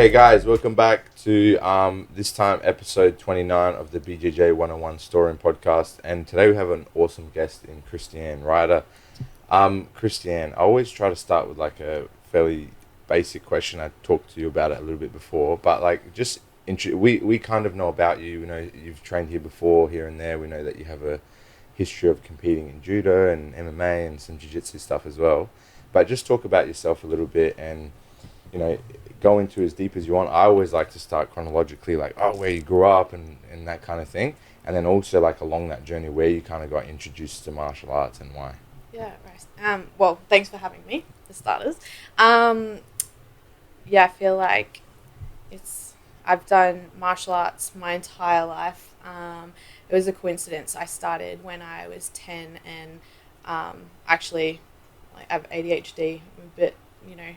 Okay, guys, welcome back to this time episode 29 of the BJJ101 STOREROOM podcast. And today we have an awesome guest in Kristie-anne, Ryder. Kristie-anne, I always try to start with like a fairly basic question. I talked to you about it a little bit before, but like just we kind of know about you. We know you've trained here before, here and there. We know that you have a history of competing in Judo and MMA and some Jujitsu stuff as well. But just talk about yourself a little bit and, you know, go into as deep as you want. I always like to start chronologically, like, where you grew up and that kind of thing. And then also, like, along that journey where you kind of got introduced to martial arts and why. Yeah, right. Well, thanks for having me, for starters. I feel like I've done martial arts my entire life. It was a coincidence. I started when I was 10 and actually, like, I have ADHD, but, you know,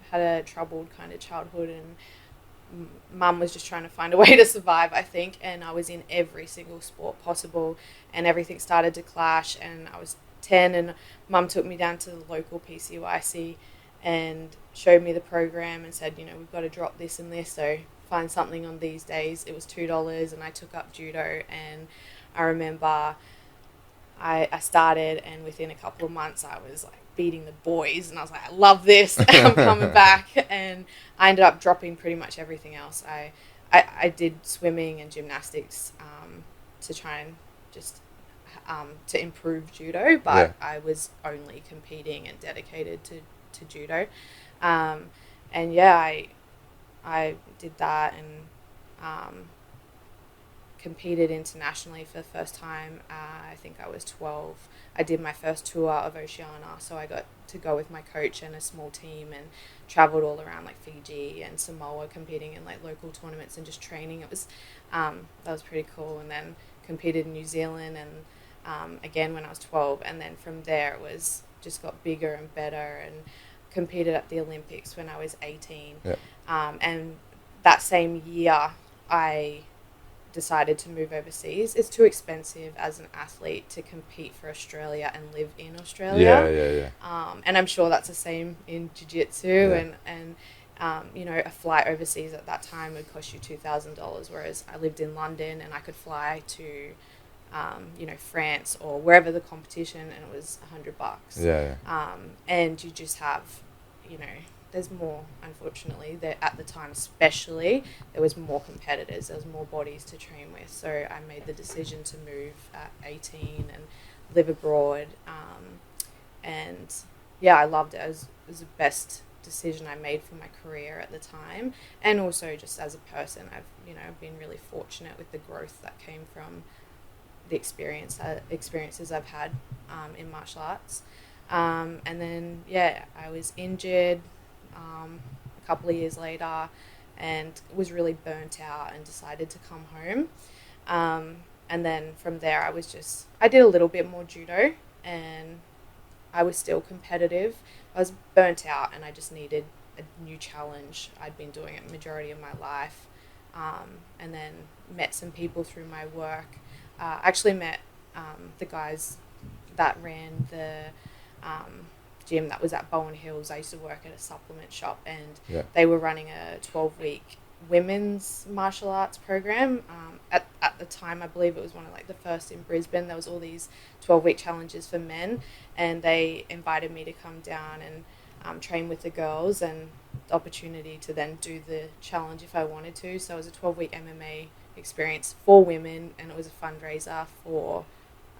had a troubled kind of childhood, and mum was just trying to find a way to survive, I think, and I was in every single sport possible, and everything started to clash, and I was 10 and mum took me down to the local PCYC and showed me the program and said, you know, we've got to drop this and this, so find something on these days. It was $2 and I took up Judo, and I remember I started, and within a couple of months I was like beating the boys, and I was like, I love this. I'm coming back, and I ended up dropping pretty much everything else. I did swimming and gymnastics to try and just to improve Judo, but yeah. I was only competing and dedicated to Judo, and yeah, I did that and competed internationally for the first time. I think I was 12. I did my first tour of Oceania, so I got to go with my coach and a small team and traveled all around like Fiji and Samoa, competing in like local tournaments and just training. It was that was pretty cool. And then competed in New Zealand and again when I was 12, and then from there it was just got bigger and better, and competed at the Olympics when I was 18. Yeah. And that same year I decided to move overseas. It's too expensive as an athlete to compete for Australia and live in Australia. Yeah. And I'm sure that's the same in Jujitsu. And you know, a flight overseas at that time would cost you $2,000, whereas I lived in London and I could fly to you know, France or wherever the competition, and it was $100. Yeah. And you just have, you know, there's more, unfortunately, that at the time especially, there was more competitors, there was more bodies to train with, so I made the decision to move at 18 and live abroad, and yeah, I loved it. It was the best decision I made for my career at the time, and also just as a person, I've been really fortunate with the growth that came from the experiences I've had in martial arts, and then I was injured a couple of years later and was really burnt out and decided to come home, and then from there I did a little bit more Judo, and I was still competitive. I was burnt out and I just needed a new challenge. I'd been doing it the majority of my life, and then met some people through my work. Actually met the guys that ran the gym that was at Bowen Hills. I used to work at a supplement shop, and they were running a 12-week women's martial arts program. At the time, I believe it was one of like the first in Brisbane. There was all these 12-week challenges for men, and they invited me to come down and train with the girls, and the opportunity to then do the challenge if I wanted to. So it was a 12-week MMA experience for women, and it was a fundraiser for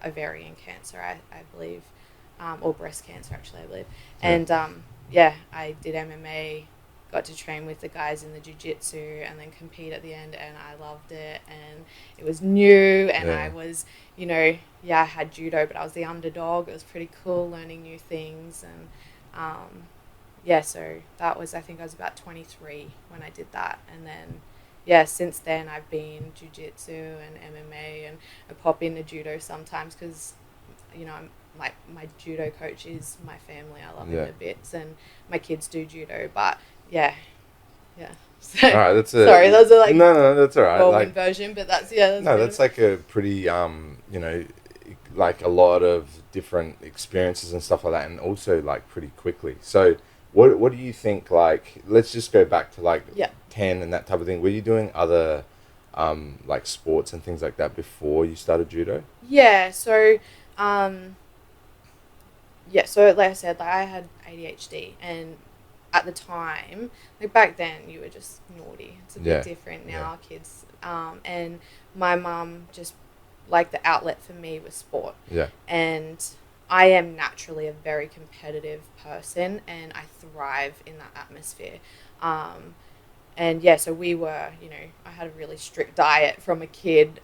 ovarian cancer, I believe. Or breast cancer, actually, I believe. And I did MMA, got to train with the guys in the Jujitsu, and then compete at the end, and I loved it. And it was new, and I was, I had Judo, but I was the underdog. It was pretty cool learning new things. And so that was, I think I was about 23 when I did that. And then, since then I've been Jujitsu and MMA, and I pop into Judo sometimes because, I'm like, my Judo coach is my family. I love him to bits, and my kids do Judo, but So, all right, that's sorry, those are like no, that's all right. Whirlwind version, but that's like a pretty like a lot of different experiences and stuff like that, and also like pretty quickly. So, what do you think? Like, let's just go back to like 10 and that type of thing, were you doing other like sports and things like that before you started judo? Yeah, so so like I said, like I had ADHD, and at the time, like back then, you were just naughty. It's a bit different now, kids. And my mum just, like, the outlet for me was sport. Yeah. And I am naturally a very competitive person, and I thrive in that atmosphere. And yeah, so we were, you know, I had a really strict diet from a kid,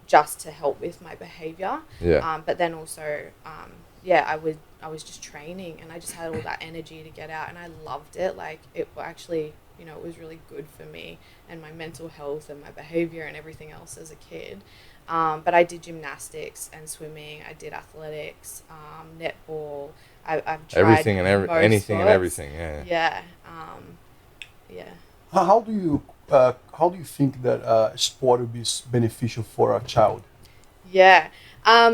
just to help with my behavior. Yeah. But then also, I was just training, and I just had all that energy to get out, and I loved it. Like, it actually, you know, it was really good for me and my mental health and my behavior and everything else as a kid. But I did gymnastics and swimming. I did athletics, netball. I've tried Everything and anything sports. and everything. Yeah. Yeah. Yeah. How do you think that sport would be beneficial for a child? Yeah.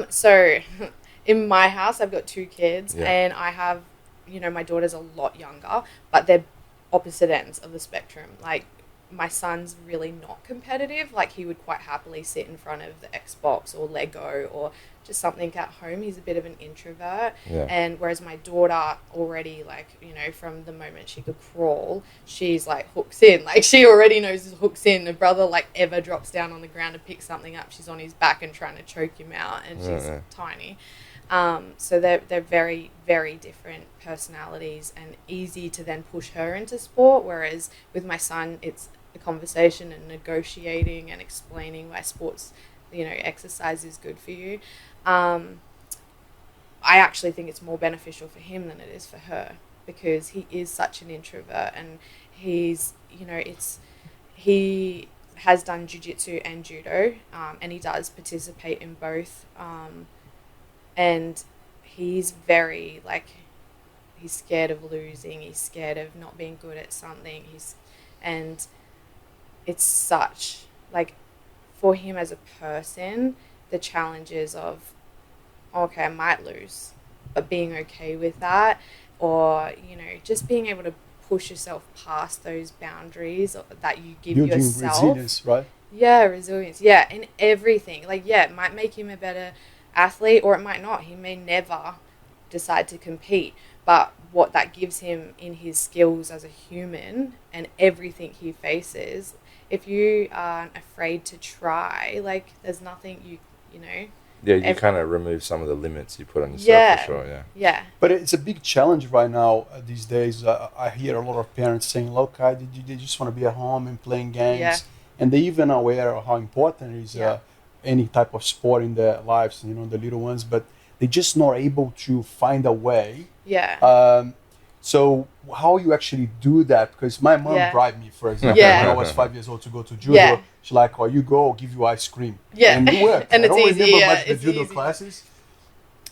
So in my house, I've got 2 kids, Yeah. and I have, you know, my daughter's a lot younger, but they're opposite ends of the spectrum. Like, my son's really not competitive. Like, he would quite happily sit in front of the Xbox or Lego or just something at home. He's a bit of an introvert. Yeah. And whereas my daughter already, like, you know, from the moment she could crawl, she's like hooks in. Like, she already knows hooks in. The brother, like, ever drops down on the ground to pick something up, she's on his back and trying to choke him out, and she's tiny. So they're very, very different personalities, and easy to then push her into sport. Whereas with my son, it's a conversation and negotiating and explaining why sports, you know, exercise is good for you. I actually think it's more beneficial for him than it is for her, because he is such an introvert, and he's, you know, he has done Jujitsu and Judo, and he does participate in both. And he's very, like, he's scared of losing. He's scared of not being good at something. And it's such, like, for him as a person, the challenges of, okay, I might lose, but being okay with that, or, you know, just being able to push yourself past those boundaries that you give yourself. Resilience, right? Yeah, resilience. Yeah, in everything. Like, yeah, it might make him a better athlete, or it might not. He may never decide to compete, but what that gives him in his skills as a human and everything he faces, if you aren't afraid to try, like, there's nothing you know. Yeah, you kind of remove some of the limits you put on yourself, for sure. Yeah. But it's a big challenge right now these days. I hear a lot of parents saying, look, they just want to be at home and playing games, and they even are aware of how important it is any type of sport in their lives, you know, the little ones, but they're just not able to find a way. So how you actually do that? Because my mom bribed me, for example, when I was 5 years old, to go to judo. She's like, "Oh, you go, I'll give you ice cream." And it worked. And I don't remember much the it's judo easy. classes,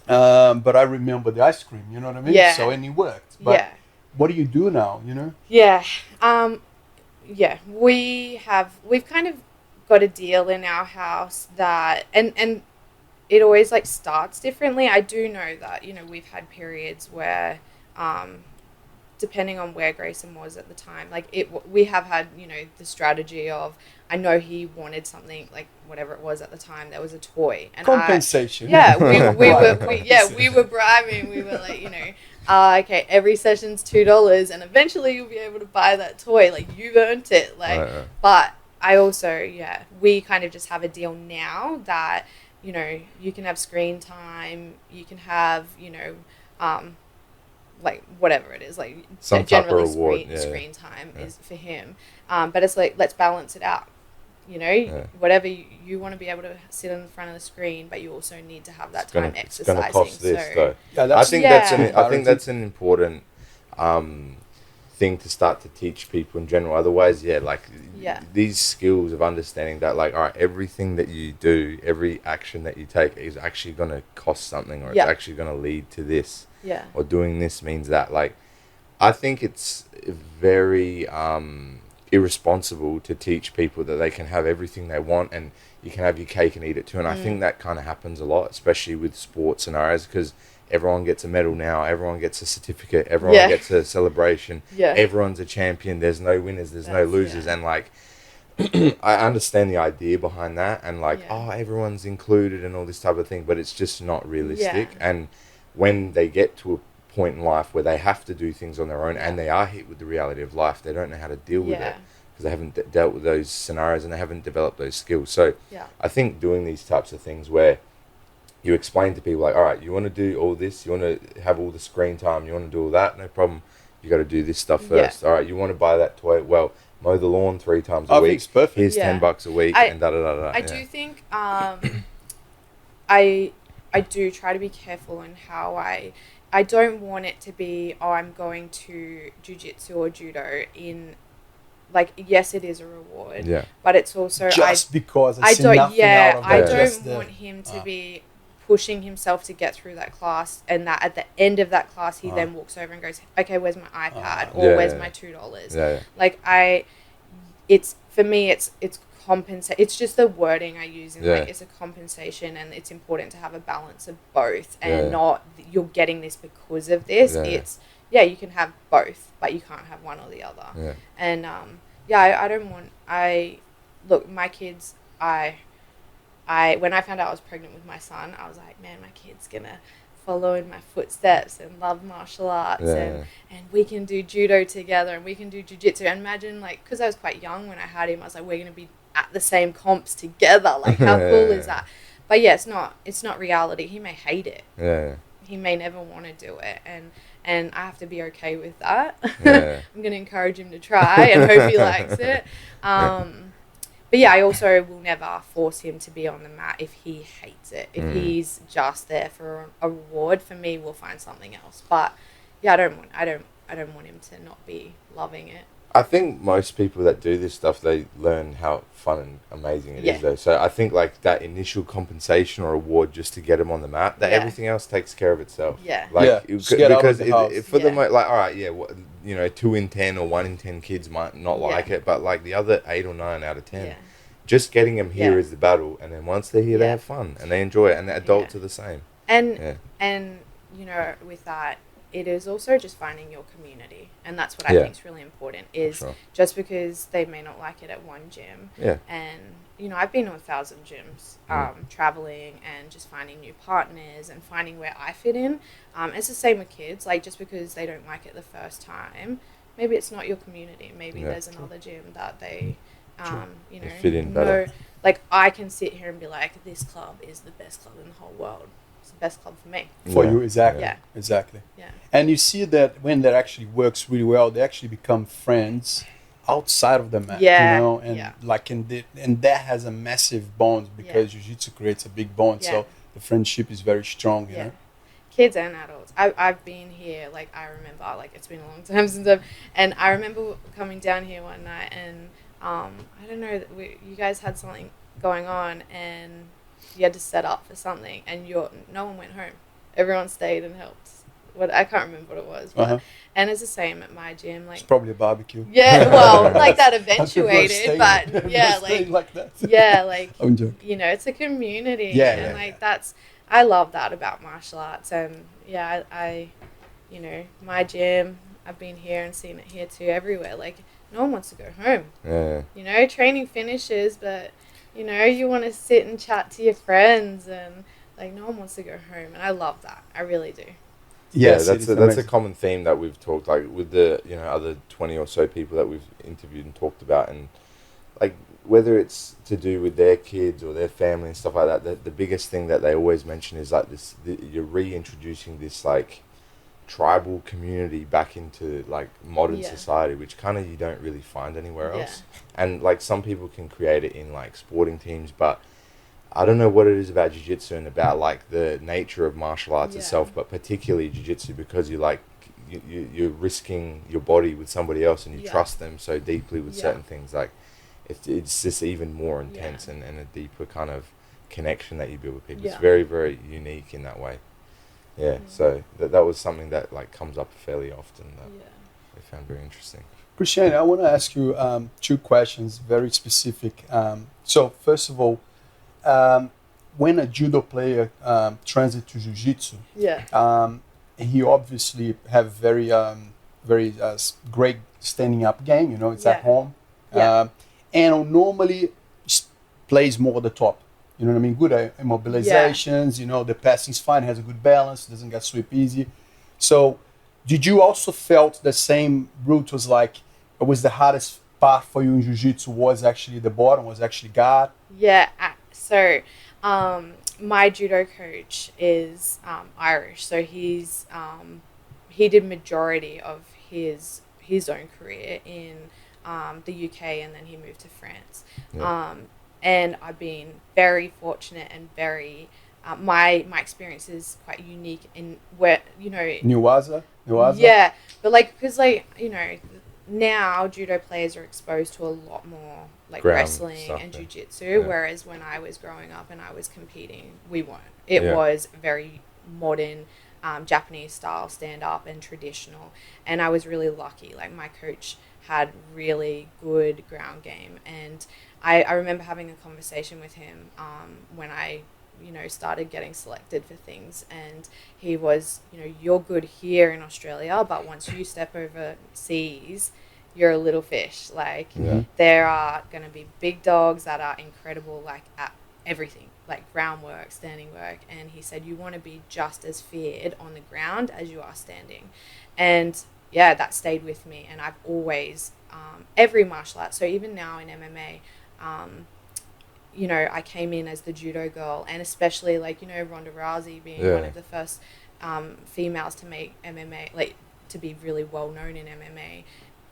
but I remember the ice cream. You know what I mean? So, and it worked. But what do you do now? You know? We've kind of got a deal in our house that, and it always, like, starts differently. I do know that, you know, we've had periods where, depending on where Grayson was at the time, like, we have had, you know, the strategy of, I know he wanted something, like, whatever it was at the time, there was a toy, and compensation. we were bribing. We were like, you know, okay, every session's $2, and eventually you'll be able to buy that toy. Like, you've earned it. Like, but I also, we kind of just have a deal now that, you know, you can have screen time, you can have, you know, like, whatever it is, like, some generally type of reward, screen time is for him. But it's like, let's balance it out. You know, whatever you want to be able to sit in front of the screen, but you also need to have that time exercising. It's going to cost this, though. I think that's an important thing to start to teach people in general. Otherwise, these skills of understanding that, like, all right, everything that you do, every action that you take is actually going to cost something, or it's actually going to lead to this. Or doing this means that. Like, I think it's very irresponsible to teach people that they can have everything they want and you can have your cake and eat it too. And I think that kind of happens a lot, especially with sports scenarios, because everyone gets a medal now, everyone gets a certificate, everyone gets a celebration, everyone's a champion, there's no winners, there's no losers. And like, I understand the idea behind that, and like, oh, everyone's included and all this type of thing, but it's just not realistic. And when they get to a point in life where they have to do things on their own and they are hit with the reality of life, they don't know how to deal with it because they haven't dealt with those scenarios and they haven't developed those skills. So I think doing these types of things where you explain to people like, all right, you want to do all this, you want to have all the screen time, you want to do all that, no problem, you got to do this stuff first. All right, you want to buy that toy, well, mow the lawn 3 times a week, here's $10 a week, and da-da-da-da. I do think I do try to be careful in how I don't want it to be, oh, I'm going to Jujitsu or Judo in, like, yes, it is a reward, but it's also because I don't want him to be pushing himself to get through that class, and that at the end of that class he then walks over and goes, okay, where's my iPad or where's my $2? Like it's for me it's compensate. It's just the wording I use in like it's a compensation, and it's important to have a balance of both, and not you're getting this because of this. It's you can have both, but you can't have one or the other. And I don't want look, my kids, I when I found out I was pregnant with my son, I was like, man, my kid's gonna follow in my footsteps and love martial arts, and we can do judo together, and we can do jiu-jitsu. And imagine, like, because I was quite young when I had him, I was like, we're gonna be at the same comps together. Like, how cool is that? But it's not reality. He may hate it. He may never want to do it, and I have to be okay with that. I'm gonna encourage him to try and hope he likes it. But I also will never force him to be on the mat if he hates it. If he's just there for a reward, for me, we'll find something else. But I don't want him to not be loving it. I think most people that do this stuff, they learn how fun and amazing it is, though. So I think like that initial compensation or reward just to get them on the mat, that everything else takes care of itself. Because for them, like, all right, you know, 2 in 10 or 1 in 10 kids might not like it, but like the other 8 or 9 out of 10, just getting them here is the battle, and then once they're here, they have fun and they enjoy it, and the adults are the same. And you know, with that, it is also just finding your community, and that's what I think is really important. Is just because they may not like it at one gym, and you know, I've been to 1,000 gyms, traveling and just finding new partners and finding where I fit in. It's the same with kids. Like, just because they don't like it the first time, maybe it's not your community. Maybe there's another gym that they, you know, fit in better. Like, I can sit here and be like, this club is the best club in the whole world. It's the best club for me. For you, exactly. Exactly. And you see that when that actually works really well, they actually become friends outside of the mat, you know, and like and that has a massive bond, because Jiu-Jitsu creates a big bond, so the friendship is very strong, you know. Kids and adults. I've been here, like, I remember, like, it's been a long time since and I remember coming down here one night, and I don't know, you guys had something going on, and you had to set up for something, and no one went home. Everyone stayed and helped. I can't remember what it was, but and it's the same at my gym. Like, it's probably a barbecue. Well, like that eventuated, but like that. Like I'm joking. You know, it's a community, and like that's, I love that about martial arts, and I you know, my gym, I've been here and seen it here too, everywhere. Like, no one wants to go home. You know, training finishes, but you know, you want to sit and chat to your friends, and like, no one wants to go home, and I love that. I really do. Yes, that's a common theme that we've talked, like, with the, you know, other 20 or so people that we've interviewed and talked about, and like, whether it's to do with their kids or their family and stuff like that, the biggest thing that they always mention is like you're reintroducing this like tribal community back into like modern society, which kind of you don't really find anywhere else. And like, some people can create it in like sporting teams, but I don't know what it is about jiu-jitsu and about like the nature of martial arts itself, but particularly jiu-jitsu, because you're risking your body with somebody else, and you trust them so deeply with certain things. Like, it's just even more intense and a deeper kind of connection that you build with people. It's very, very unique in that way. So that was something that like comes up fairly often that I found very interesting. Kristie-anne, I want to ask you two questions, very specific. So first of all, when a judo player transit to jiu-jitsu, he obviously have very great standing up game. You know, it's at home, and normally plays more at the top. You know what I mean? Good immobilizations. You know, the passing's fine, has a good balance, doesn't get sweep easy. So, did you also felt the same route was the hardest part for you in jiu-jitsu was actually the bottom, was actually guard? Yeah. So, my judo coach is Irish, so he did majority of his own career in the UK, and then he moved to France. And I've been very fortunate and very my experience is quite unique in where, you know, Nuwaza? Yeah, but because now judo players are exposed to a lot more wrestling stuff, and jiu-jitsu, whereas when I was growing up and I was competing, we weren't. It was very modern, Japanese style stand-up and traditional, and I was really lucky. Like, my coach had really good ground game, and I remember having a conversation with him when I started getting selected for things, and he was, you're good here in Australia, but once you step overseas, you're a little fish. There are going to be big dogs that are incredible, at everything, groundwork, standing work. And he said, you want to be just as feared on the ground as you are standing. And yeah, that stayed with me. And I've always, every martial art, so even now in MMA, I came in as the judo girl, and especially Ronda Rousey being one of the first females to make MMA, to be really well known in MMA.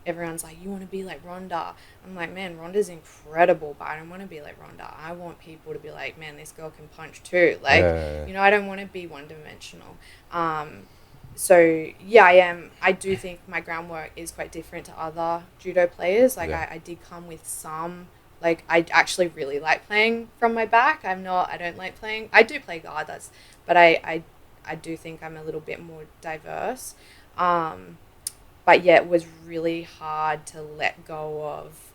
Everyone's like, you want to be like Ronda? I'm like, man, Ronda's incredible, but I don't want to be like Ronda. I want people to be like, man, this girl can punch too. I don't want to be one-dimensional. So yeah, I do think my groundwork is quite different to other judo players. I did come with some. I actually really like playing from my back. I don't like playing. I do play guard, but I do think I'm a little bit more diverse. But yeah, it was really hard to let go of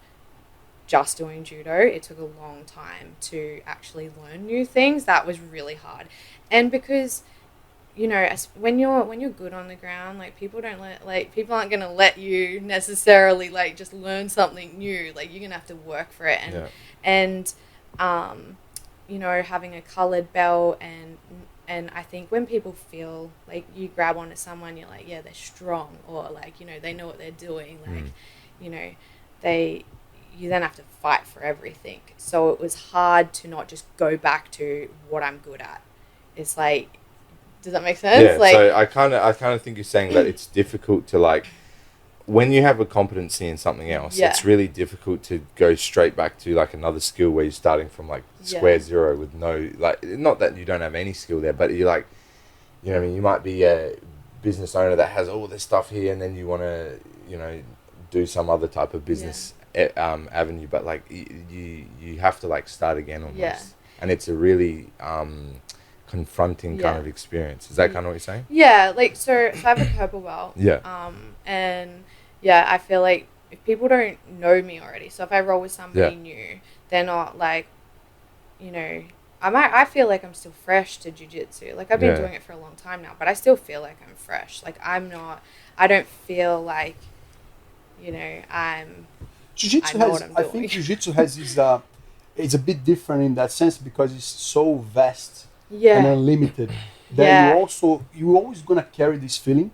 just doing judo. It took a long time to actually learn new things. That was really hard. And because, when you're good on the ground, people aren't going to let you necessarily just learn something new. You're going to have to work for it. And having a colored belt, and I think when people feel you grab onto someone, you're like, yeah, they're strong, or they know what they're doing. You then have to fight for everything. So it was hard to not just go back to what I'm good at. It's does that make sense? Yeah. So I kind of think you're saying that it's difficult to when you have a competency in something else, it's really difficult to go straight back to another skill where you're starting from square zero with no, not that you don't have any skill there, but you're you might be a business owner that has all this stuff here, and then you want to, do some other type of business avenue, but you have to start again almost. And it's a really confronting kind of experience. Is that kind of what you're saying? Yeah, so I have a purple belt. And yeah, I feel if people don't know me already, so if I roll with somebody new, they're not I feel like I'm still fresh to jiu-jitsu. I've been doing it for a long time now, but I still feel like I'm fresh. I don't feel Jiu-jitsu I think jiu-jitsu has this, it's a bit different in that sense because it's so vast and unlimited that you're always going to carry this feeling.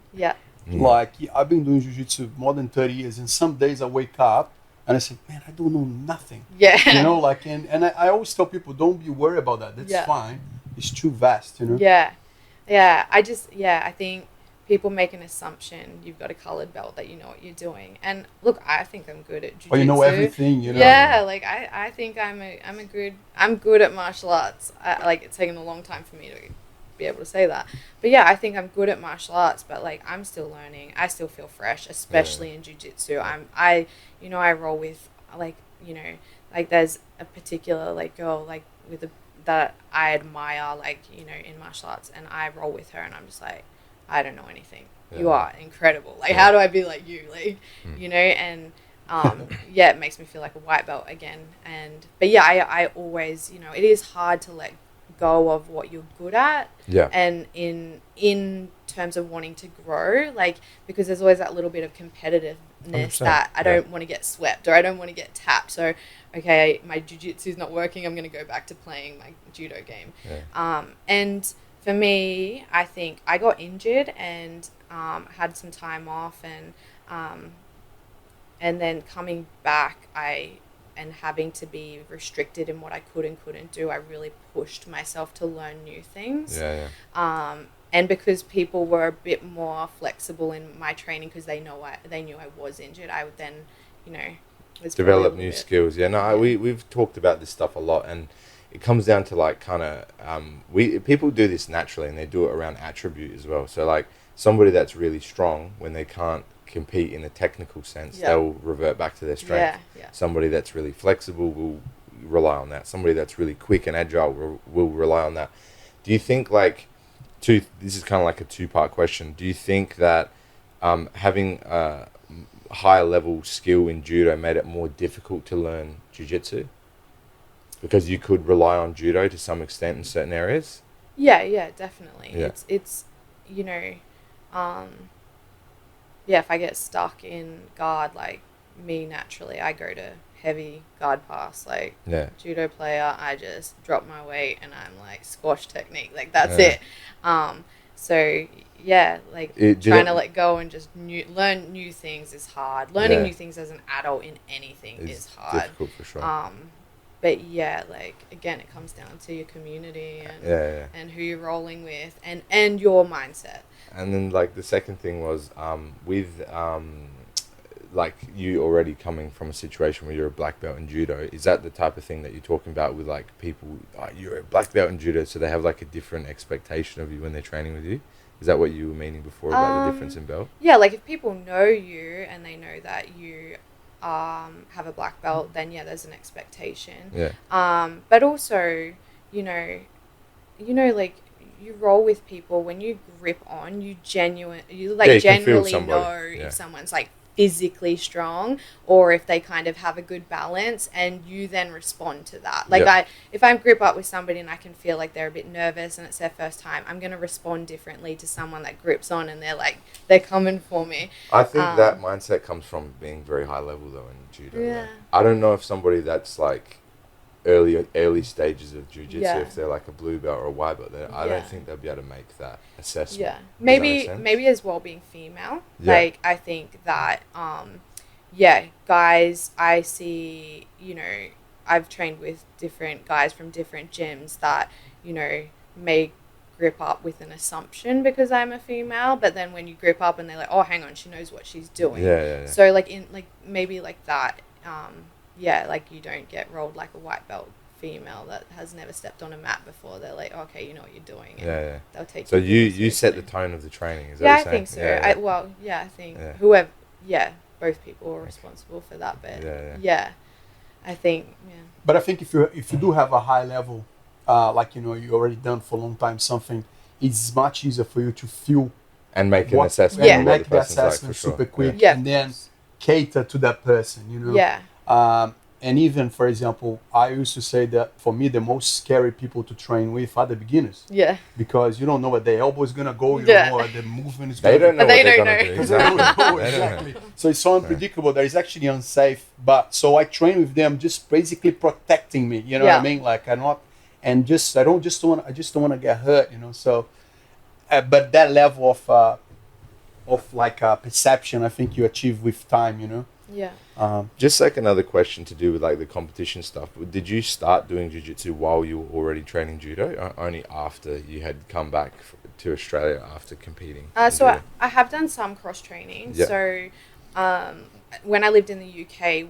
I've been doing jiu-jitsu more than 30 years, and some days I wake up and I say, man, I don't know nothing. And I always tell people, don't be worried about that. That's fine. It's too vast, I think people make an assumption you've got a colored belt that you know what you're doing. And look, I think I'm good at jiu-jitsu. Or you know everything, Yeah, I think I'm good at martial arts. It's taken a long time for me to be able to say that. But yeah, I think I'm good at martial arts, but I'm still learning. I still feel fresh, especially in jiu-jitsu. I roll with there's a particular girl that I admire in martial arts, and I roll with her, and I'm just I don't know anything. you are incredible. Like, how do I be like you? Like, you know, and yeah, it makes me feel like a white belt again. But yeah, I always, you know, it is hard to let go of what you're good at. Yeah. And in terms of wanting to grow, like, because there's always that little bit of competitiveness 100%. that I don't want to get swept or I don't want to get tapped. So, okay, my jiu-jitsu is not working. I'm going to go back to playing my judo game. Yeah. And for me, I think I got injured and had some time off, and then coming back, and having to be restricted in what I could and couldn't do, I really pushed myself to learn new things. And because people were a bit more flexible in my training because they knew I was injured, I would then, you know, develop new skills. We've talked about this stuff a lot, and it comes down to like kind of people do this naturally, and they do it around attribute as well. So like somebody that's really strong, when they can't compete in a technical sense, they'll revert back to their strength. Somebody that's really flexible will rely on that. Somebody that's really quick and agile will rely on that. Do you think this is kind of like a two-part question. Do you think that having a higher level skill in judo made it more difficult to learn jiu-jitsu? Because you could rely on judo to some extent in certain areas? Yeah, definitely. Yeah. It's you know, if I get stuck in guard, like me naturally, I go to heavy guard pass. Like judo player, I just drop my weight and I'm like squash technique. Like that's it. So yeah, like trying to let go and just learn new things is hard. Learning new things as an adult in anything is hard. Difficult for sure. But yeah, like again, it comes down to your community and who you're rolling with and your mindset. And then like the second thing was with like you already coming from a situation where you're a black belt in judo, is that the type of thing that you're talking about with like people, you're a black belt in judo, so they have like a different expectation of you when they're training with you? Is that what you were meaning before about the difference in belt? Yeah, like if people know you and they know that you have a black belt, then there's an expectation. But also, you know, like you roll with people, when you grip on, you generally know if someone's like physically strong or if they kind of have a good balance, and you then respond to that. Like if I grip up with somebody and I can feel like they're a bit nervous and it's their first time, I'm going to respond differently to someone that grips on and they're coming for me. I think that mindset comes from being very high level though in judo. I don't know if somebody that's like early stages of jiu-jitsu, if they're like a blue belt or a white belt, I don't think they'll be able to make that assessment. Maybe as well being female. Like I think that guys, I see, you know, I've trained with different guys from different gyms that, you know, may grip up with an assumption because I'm a female, but then when you grip up and they're like, oh, hang on, she knows what she's doing. So like in like maybe like that, like you don't get rolled like a white belt female that has never stepped on a mat before. They're like, okay, you know what you're doing. And they'll take. So you set the tone of the training. Is that what you're saying? I think so. I think whoever, both people are responsible for that. But I think But I think if you do have a high level, like you know you already done for a long time something, it's much easier for you to feel and make an assessment. And make the assessment super quick, and then cater to that person. You know. And even, for example, I used to say that for me, the most scary people to train with are the beginners. Because you don't know where the elbow is going to go. You don't know where the movement is going to go. They don't know what they're going to do. Exactly. So it's so unpredictable that it's actually unsafe. But so I train with them just basically protecting me. You know what I mean? Like I just don't want to get hurt, you know. So, but that level of like perception, I think you achieve with time, you know. Just like another question to do with like the competition stuff. Did you start doing jiu-jitsu while you were already training judo, or only after you had come back to Australia after competing? So I have done some cross training. So when I lived in the UK,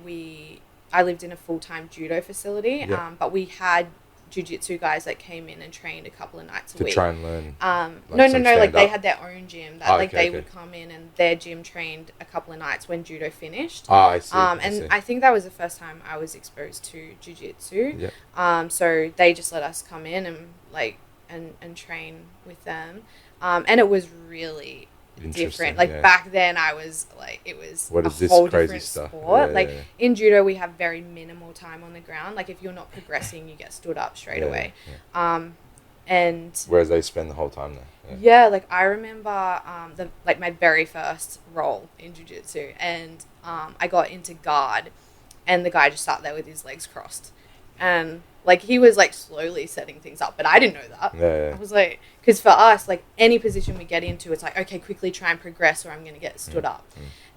I lived in a full-time judo facility, but we had jiu-jitsu guys that came in and trained a couple of nights a week. To try and learn? No, like they had their own gym. That they would come in and their gym trained a couple of nights when judo finished. I see. I think that was the first time I was exposed to jiu-jitsu. So they just let us come in and like and train with them. And it was really different. Like back then I was like, it was what is a this whole crazy different stuff? sport. In judo we have very minimal time on the ground. Like if you're not progressing, you get stood up straight away. And whereas they spend the whole time there. Like I remember my very first role in jiu-jitsu, and I got into guard, and the guy just sat there with his legs crossed, and like he was like slowly setting things up, but I didn't know that. I was like, because for us, like any position we get into, it's like, okay, quickly try and progress or I'm going to get stood up.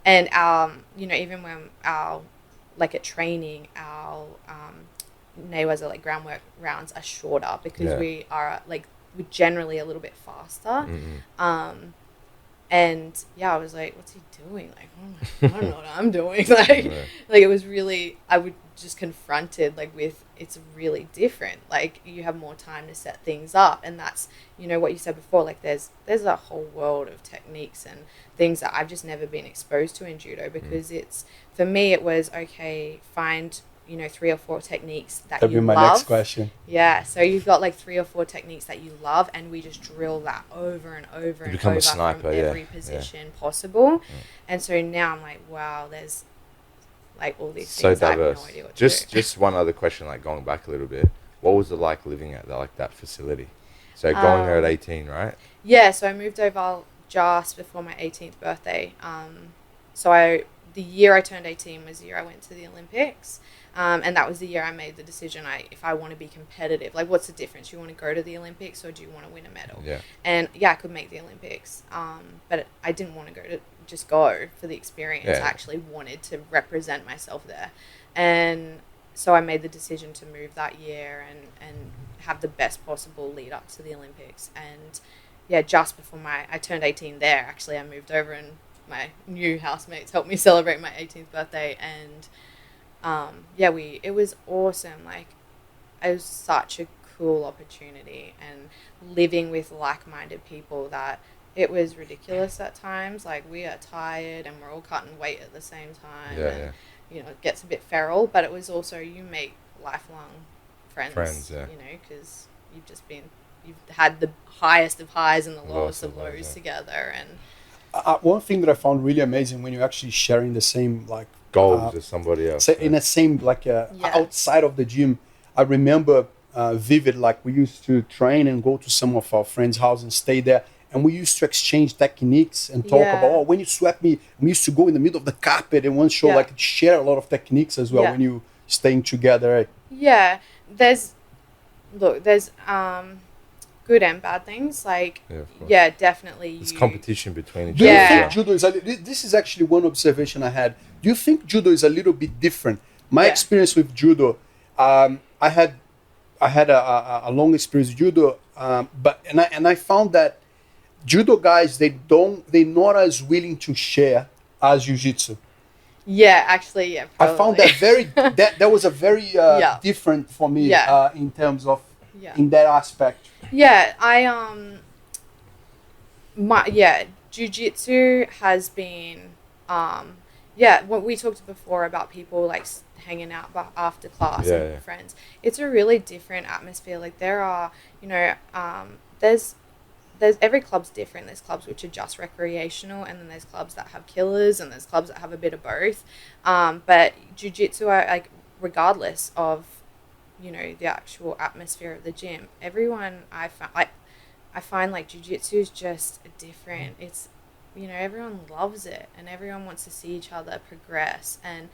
And even when like at training, our Mayweather like groundwork rounds are shorter because we are like, we're generally a little bit faster. And I was like, what's he doing? Like, I don't know what I'm doing. Like it was really, I would just confronted like with, it's really different. Like you have more time to set things up, and that's, what you said before, like there's a whole world of techniques and things that I've just never been exposed to in judo, because it's, for me it was, okay, find 3 or 4 techniques that That'd you be my love. next question. Yeah, so you've got like 3 or 4 techniques that you love, and we just drill that over and over and over a sniper, from every position possible. And so now I'm like, wow, there's like all these so things diverse. I have no idea what to do. Just one other question, like going back a little bit, what was it like living at that facility? So going there at 18, right? Yeah, so I moved over just before my 18th birthday. The year I turned 18 was the year I went to the Olympics. And that was the year I made the decision, if I want to be competitive, like what's the difference? You want to go to the Olympics or do you want to win a medal? And I could make the Olympics, but I didn't want to go for the experience. I actually wanted to represent myself there. And so I made the decision to move that year and have the best possible lead up to the Olympics. And just before I turned 18 there, actually I moved over, and my new housemates helped me celebrate my 18th birthday. And it was awesome. Like it was such a cool opportunity, and living with like-minded people that it was ridiculous at times. Like we are tired and we're all cutting weight at the same time. It gets a bit feral, but it was also, you make lifelong friends, because you've had the highest of highs and the lowest of lows together. And one thing that I found really amazing, when you're actually sharing the same like goals as somebody else, in the same outside of the gym. I remember vivid, like we used to train and go to some of our friends' house and stay there, and we used to exchange techniques and talk about, when you swept me, we used to go in the middle of the carpet and one show, like share a lot of techniques as well when you staying together. There's good and bad things. Like definitely there's competition between each other. Do you think judo is this is actually one observation I had. Do you think judo is a little bit different? My experience with judo, I had a long experience with judo, but I found that judo guys, they're not as willing to share as jiu-jitsu. Probably. I found that that was a very different for me in terms of in that aspect. Jujitsu has been what we talked before about people like hanging out after class and friends. It's a really different atmosphere. Like there are, there's every club's different. There's clubs which are just recreational, and then there's clubs that have killers, and there's clubs that have a bit of both. But jiu-jitsu, like regardless of the actual atmosphere of the gym, everyone I find like jiu-jitsu is just different. It's everyone loves it, and everyone wants to see each other progress, and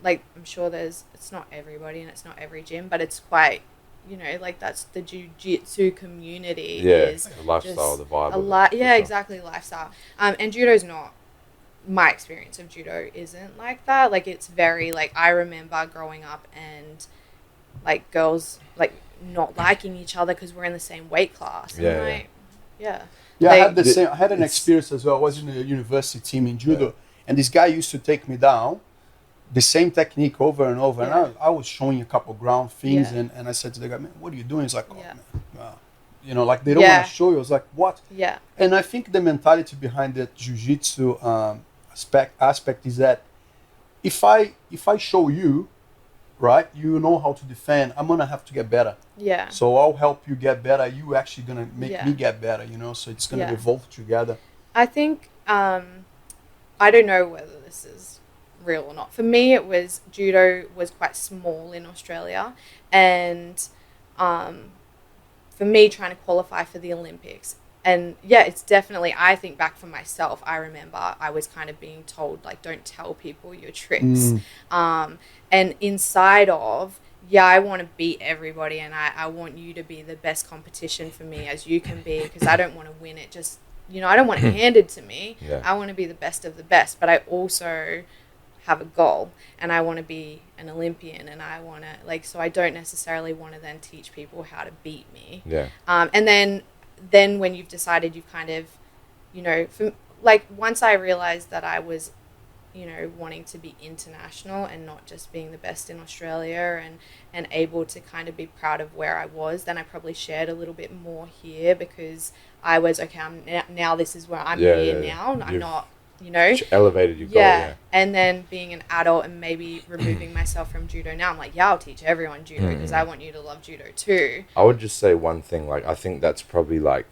like I'm sure it's not everybody and it's not every gym, but it's quite like that's the jiu-jitsu community is the lifestyle, the vibe exactly, lifestyle. And judo's not, my experience of judo isn't like that. Like it's very like, I remember growing up and like girls like not liking each other because we're in the same weight class. I had the same. I had an experience as well. I was in a university team in judo, and this guy used to take me down, the same technique over and over. And I was showing a couple ground things, and I said to the guy, "Man, what are you doing?" He's like, "Oh man, like they don't want to show you." I was like, "What?" And I think the mentality behind the jiu-jitsu aspect is that if I show you, right, you know how to defend, I'm gonna have to get better. So I'll help you get better. You actually gonna make me get better. So it's gonna evolve together. I think, I don't know whether this is real or not. For me, it was judo was quite small in Australia, and for me, trying to qualify for the Olympics. And yeah, it's definitely, I think back for myself, I remember I was kind of being told, like, don't tell people your tricks. And inside of, yeah, I want to beat everybody, and I want you to be the best competition for me as you can be, because I don't want to win it just, I don't want it handed to me. Yeah. I want to be the best of the best, but I also have a goal, and I want to be an Olympian, and I want to, so I don't necessarily want to then teach people how to beat me. Yeah. And then when you've decided, you've kind of, once I realized that I was, wanting to be international and not just being the best in Australia, and able to kind of be proud of where I was, then I probably shared a little bit more here, because I was, okay, now this is where I'm here now. I'm not, elevated your goal. Yeah. And then being an adult and maybe removing myself from judo now, I'm like, yeah, I'll teach everyone judo, because I want you to love judo too. I would just say one thing, I think that's probably that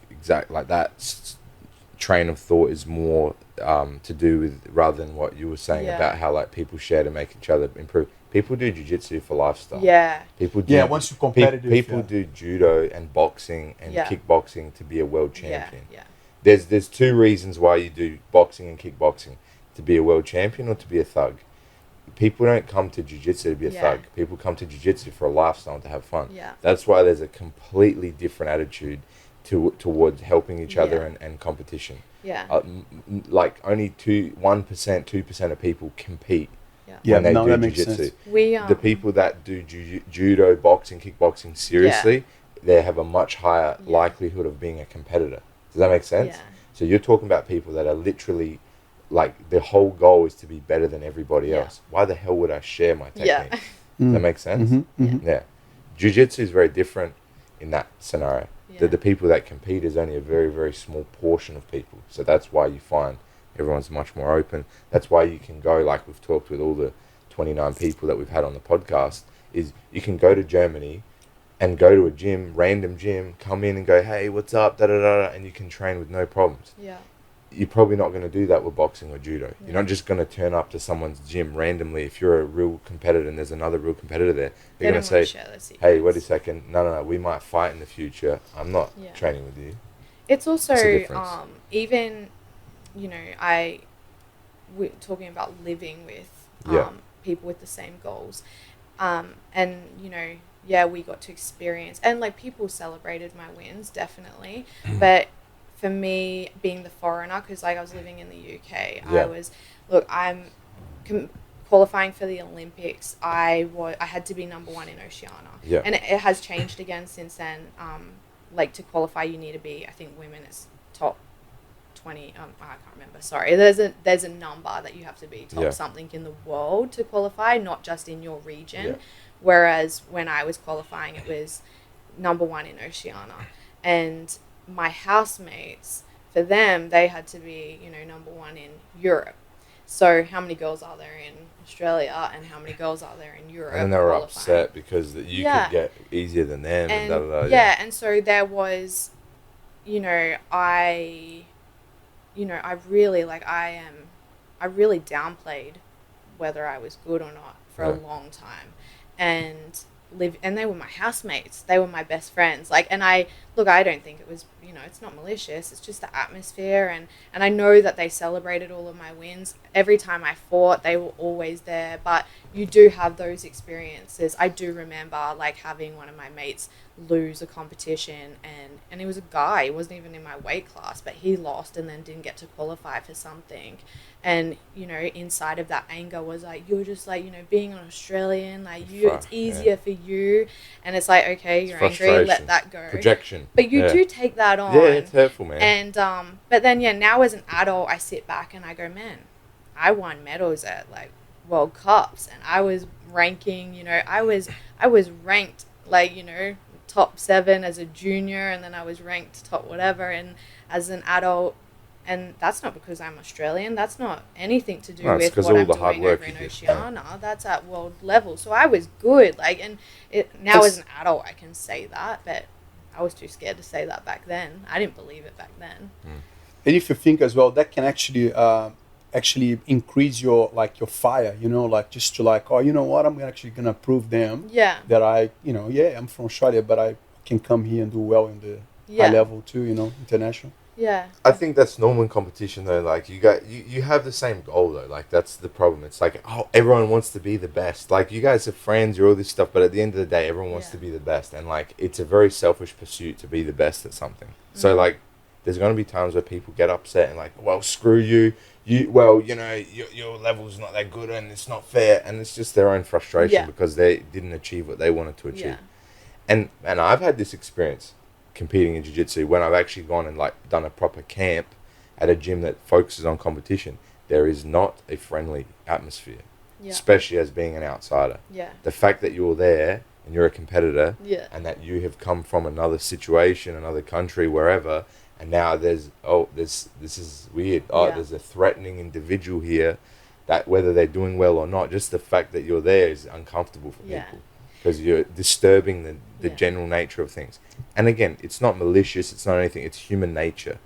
train of thought is more to do with, rather than what you were saying about how people share to make each other improve. People do jiu-jitsu for lifestyle. Yeah. People do, once you're competitive. People do judo and boxing and kickboxing to be a world champion. Yeah. There's two reasons why you do boxing and kickboxing: to be a world champion or to be a thug. People don't come to jiu-jitsu to be a thug. People come to jiu-jitsu for a lifestyle and to have fun. Yeah. That's why there's a completely different attitude towards helping each other and competition. Yeah. Only 1%, 2% of people compete when they do that makes jiu-jitsu. sense. The people that do judo, boxing, kickboxing seriously, they have a much higher likelihood of being a competitor. Does that make sense? Yeah. So you're talking about people that are literally, their whole goal is to be better than everybody else. Why the hell would I share my technique? Yeah. Does that make sense? Yeah. Jiu-jitsu is very different in that scenario. Yeah. The people that compete is only a very, very small portion of people. So that's why you find everyone's much more open. That's why you can go, like we've talked with all the 29 people that we've had on the podcast, is you can go to Germany and go to a gym, random gym, come in and go, hey, what's up, da-da-da, and you can train with no problems. Yeah. You're probably not going to do that with boxing or judo. You're not just going to turn up to someone's gym randomly. If you're a real competitor and there's another real competitor there, you're going to say, hey, wait a second, no, we might fight in the future. I'm not training with you. It's also, it's we're talking about living with people with the same goals. We got to experience, and people celebrated my wins, definitely. But for me, being the foreigner, because I was living in the UK, I'm qualifying for the Olympics. I had to be number 1 in Oceania, and it has changed again since then. To qualify, you need to be, I think, women is top 20. I can't remember. Sorry, there's a number that you have to be top something in the world to qualify, not just in your region. Yeah. Whereas when I was qualifying, it was number 1 in Oceania, and my housemates, for them, they had to be, number 1 in Europe. So how many girls are there in Australia, and how many girls are there in Europe? And they were upset because you could get easier than them. And da-da-da, and so there was, I really I really downplayed whether I was good or not for a long time, and they were my housemates. They were my best friends. I don't think it was, it's not malicious. It's just the atmosphere. And I know that they celebrated all of my wins. Every time I fought, they were always there. But you do have those experiences. I do remember, having one of my mates lose a competition. And he was a guy. He wasn't even in my weight class. But he lost and then didn't get to qualify for something. And, inside of that anger was you're just being an Australian, it's easier for you. And it's okay, you're angry, let that go. Projection. But you do take that on. Yeah, it's hurtful, man. And, but then, now as an adult, I sit back and I go, man, I won medals at World Cups, and I was ranking, I was ranked top 7 as a junior, and then I was ranked top whatever, and as an adult. And that's not because I'm Australian. That's not anything to do with what I'm doing over in Oceania. That's at world level. So I was good. Now as an adult, I can say that, but I was too scared to say that back then. I didn't believe it back then. And if you think as well, that can actually increase your fire, like just to like, oh, you know what, I'm actually gonna prove them that I'm from Australia, but I can come here and do well in the high level too, international. Yeah. I think that's normal in competition though. Like you have the same goal though. Like that's the problem. It's like, oh, everyone wants to be the best. Like you guys are friends, you're all this stuff, but at the end of the day, everyone wants to be the best, and like it's a very selfish pursuit to be the best at something. So like, there's going to be times where people get upset and like, well, screw you. Your level's not that good and it's not fair, and it's just their own frustration because they didn't achieve what they wanted to achieve. And I've had this experience competing in jiu-jitsu when I've actually gone and like done a proper camp at a gym that focuses on competition. There is not a friendly atmosphere, especially as being an outsider. The fact that you're there and you're a competitor and that you have come from another situation, another country, wherever, and now this is weird. There's a threatening individual here that whether they're doing well or not, just the fact that you're there is uncomfortable for people because you're disturbing the general nature of things. And again, it's not malicious, it's not anything, it's human nature.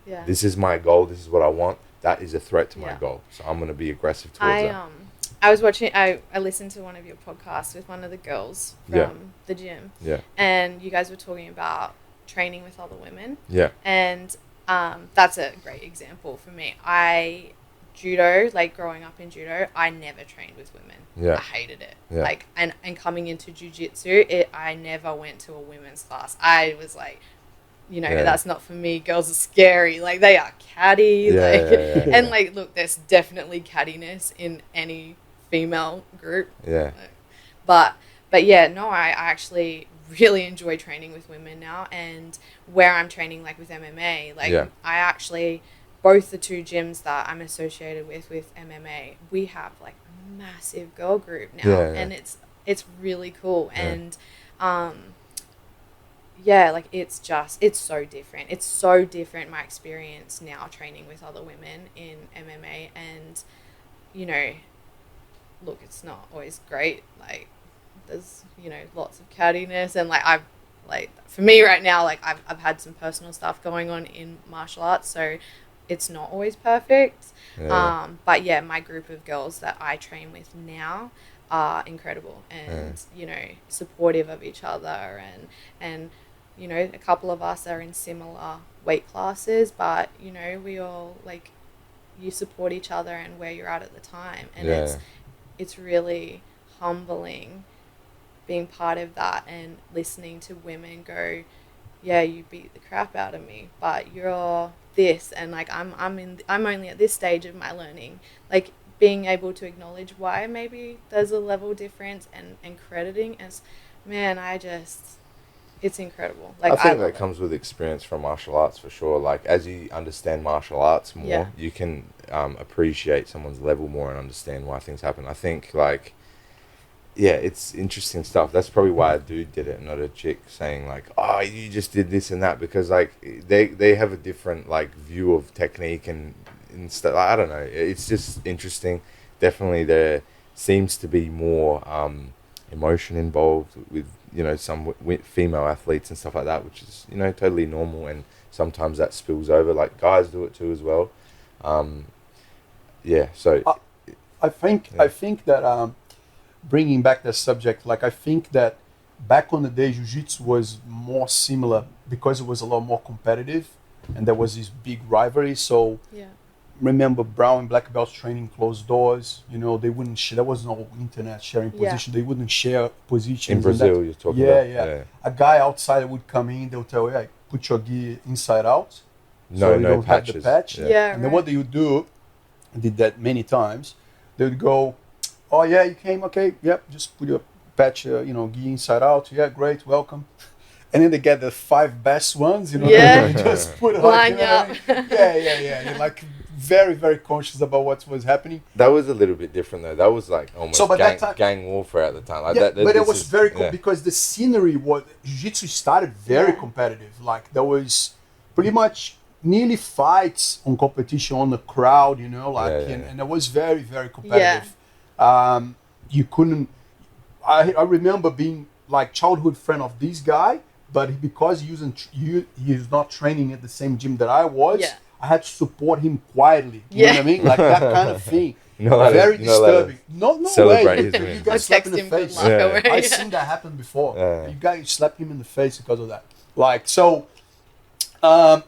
This is my goal, this is what I want, that is a threat to my goal. So I'm going to be aggressive towards that. I was watching, I listened to one of your podcasts with one of the girls from the gym. And you guys were talking about training with other women. And that's a great example for me. Judo, like growing up in judo, I never trained with women. I hated it. Like, and coming into jujitsu, I never went to a women's class. I was like, that's not for me. Girls are scary. Like, they are catty. And like, look, there's definitely cattiness in any female group. But yeah, no, I actually really enjoy training with women now, and where I'm training like with MMA, like I actually, both the two gyms that I'm associated with MMA, we have like a massive girl group now, and it's really cool. And like it's so different. It's so different, my experience now training with other women in MMA, and look, it's not always great. Like, there's lots of cattiness, and like for me right now, like I've had some personal stuff going on in martial arts, so it's not always perfect. But yeah, my group of girls that I train with now are incredible, and supportive of each other, and a couple of us are in similar weight classes, but we all, like, you support each other and where you're at the time, and it's really humbling being part of that and listening to women go, you beat the crap out of me, but you're this, and like I'm only at this stage of my learning, like being able to acknowledge why maybe there's a level difference, and crediting as, man, it's incredible. Like, I think that comes with experience from martial arts for sure. Like, as you understand martial arts more, you can appreciate someone's level more and understand why things happen. I think, like, it's interesting stuff. That's probably why a dude did it, not a chick saying like, oh, you just did this and that, because like they have a different like view of technique and stuff. I don't know. It's just interesting. Definitely there seems to be more emotion involved with some female athletes and stuff like that, which is totally normal, and sometimes that spills over. Like, guys do it too as well. So I think that bringing back the subject, like, I think that back on the day, Jiu-Jitsu was more similar because it was a lot more competitive, and there was this big rivalry. So remember, brown and black belts training closed doors. They wouldn't share. There was no internet sharing position. They wouldn't share positions. In Brazil, you're talking about. A guy outside would come in. They'll tell you, put your gi inside out. No, so you no don't patches. have the patch. And then what they would do, I did that many times. They would go, oh yeah, you came, okay, yep, just put your patch, gi inside out. Yeah, great, welcome. And then they get the 5 best ones, they just put line up. You're like very, very conscious about what was happening. That was a little bit different though. That was like almost gang warfare at the time. Like but it was very cool because the scenery was, Jiu-Jitsu started very competitive. Like, there was pretty much nearly fights on competition on the crowd, and it was very, very competitive. You couldn't, I remember being like childhood friend of this guy, but because he's not training at the same gym that I was, I had to support him quietly. You know what I mean? Like that kind of thing. Very disturbing. No celebrate way. his win. You guys slap him in the face. I've seen that happen before. You guys slap him in the face because of that. Like, so, so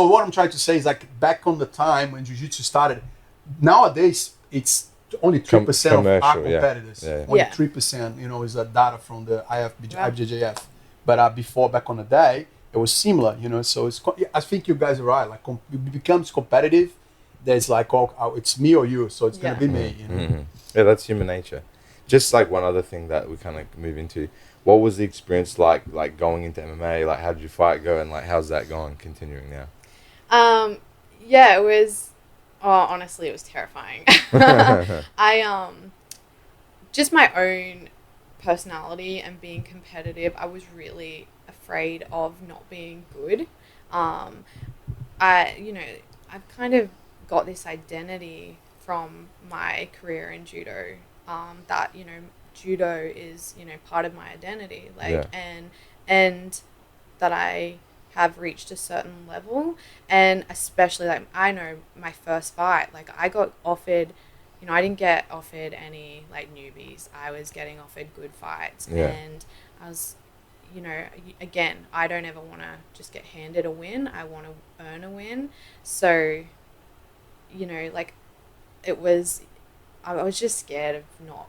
what I'm trying to say is, like, back on the time when Jiu-Jitsu started, nowadays it's only 3% of our competitors. Only 3%, you know, is that data from the IBJJF. But before, back on the day, it was similar, you know. So I think you guys are right. Like, it becomes competitive. There's like, oh, it's me or you, so it's gonna be me. You know? Yeah, that's human nature. Just like one other thing that we kind of move into. What was the experience like going into MMA? Like, how did your fight go, and like, how's that going? Continuing now. Yeah, it was. Oh, honestly, it was terrifying. I just my own personality and being competitive. I was really afraid of not being good. I've kind of got this identity from my career in judo, that, you know, judo is, you know, part of my identity, like, and that I have reached a certain level. And especially, like, I know my first fight, like, I got offered, you know, I didn't get offered any like newbies. I was getting offered good fights, and I was, you know, again, I don't ever want to just get handed a win. I want to earn a win. So, you know, like, I was just scared of not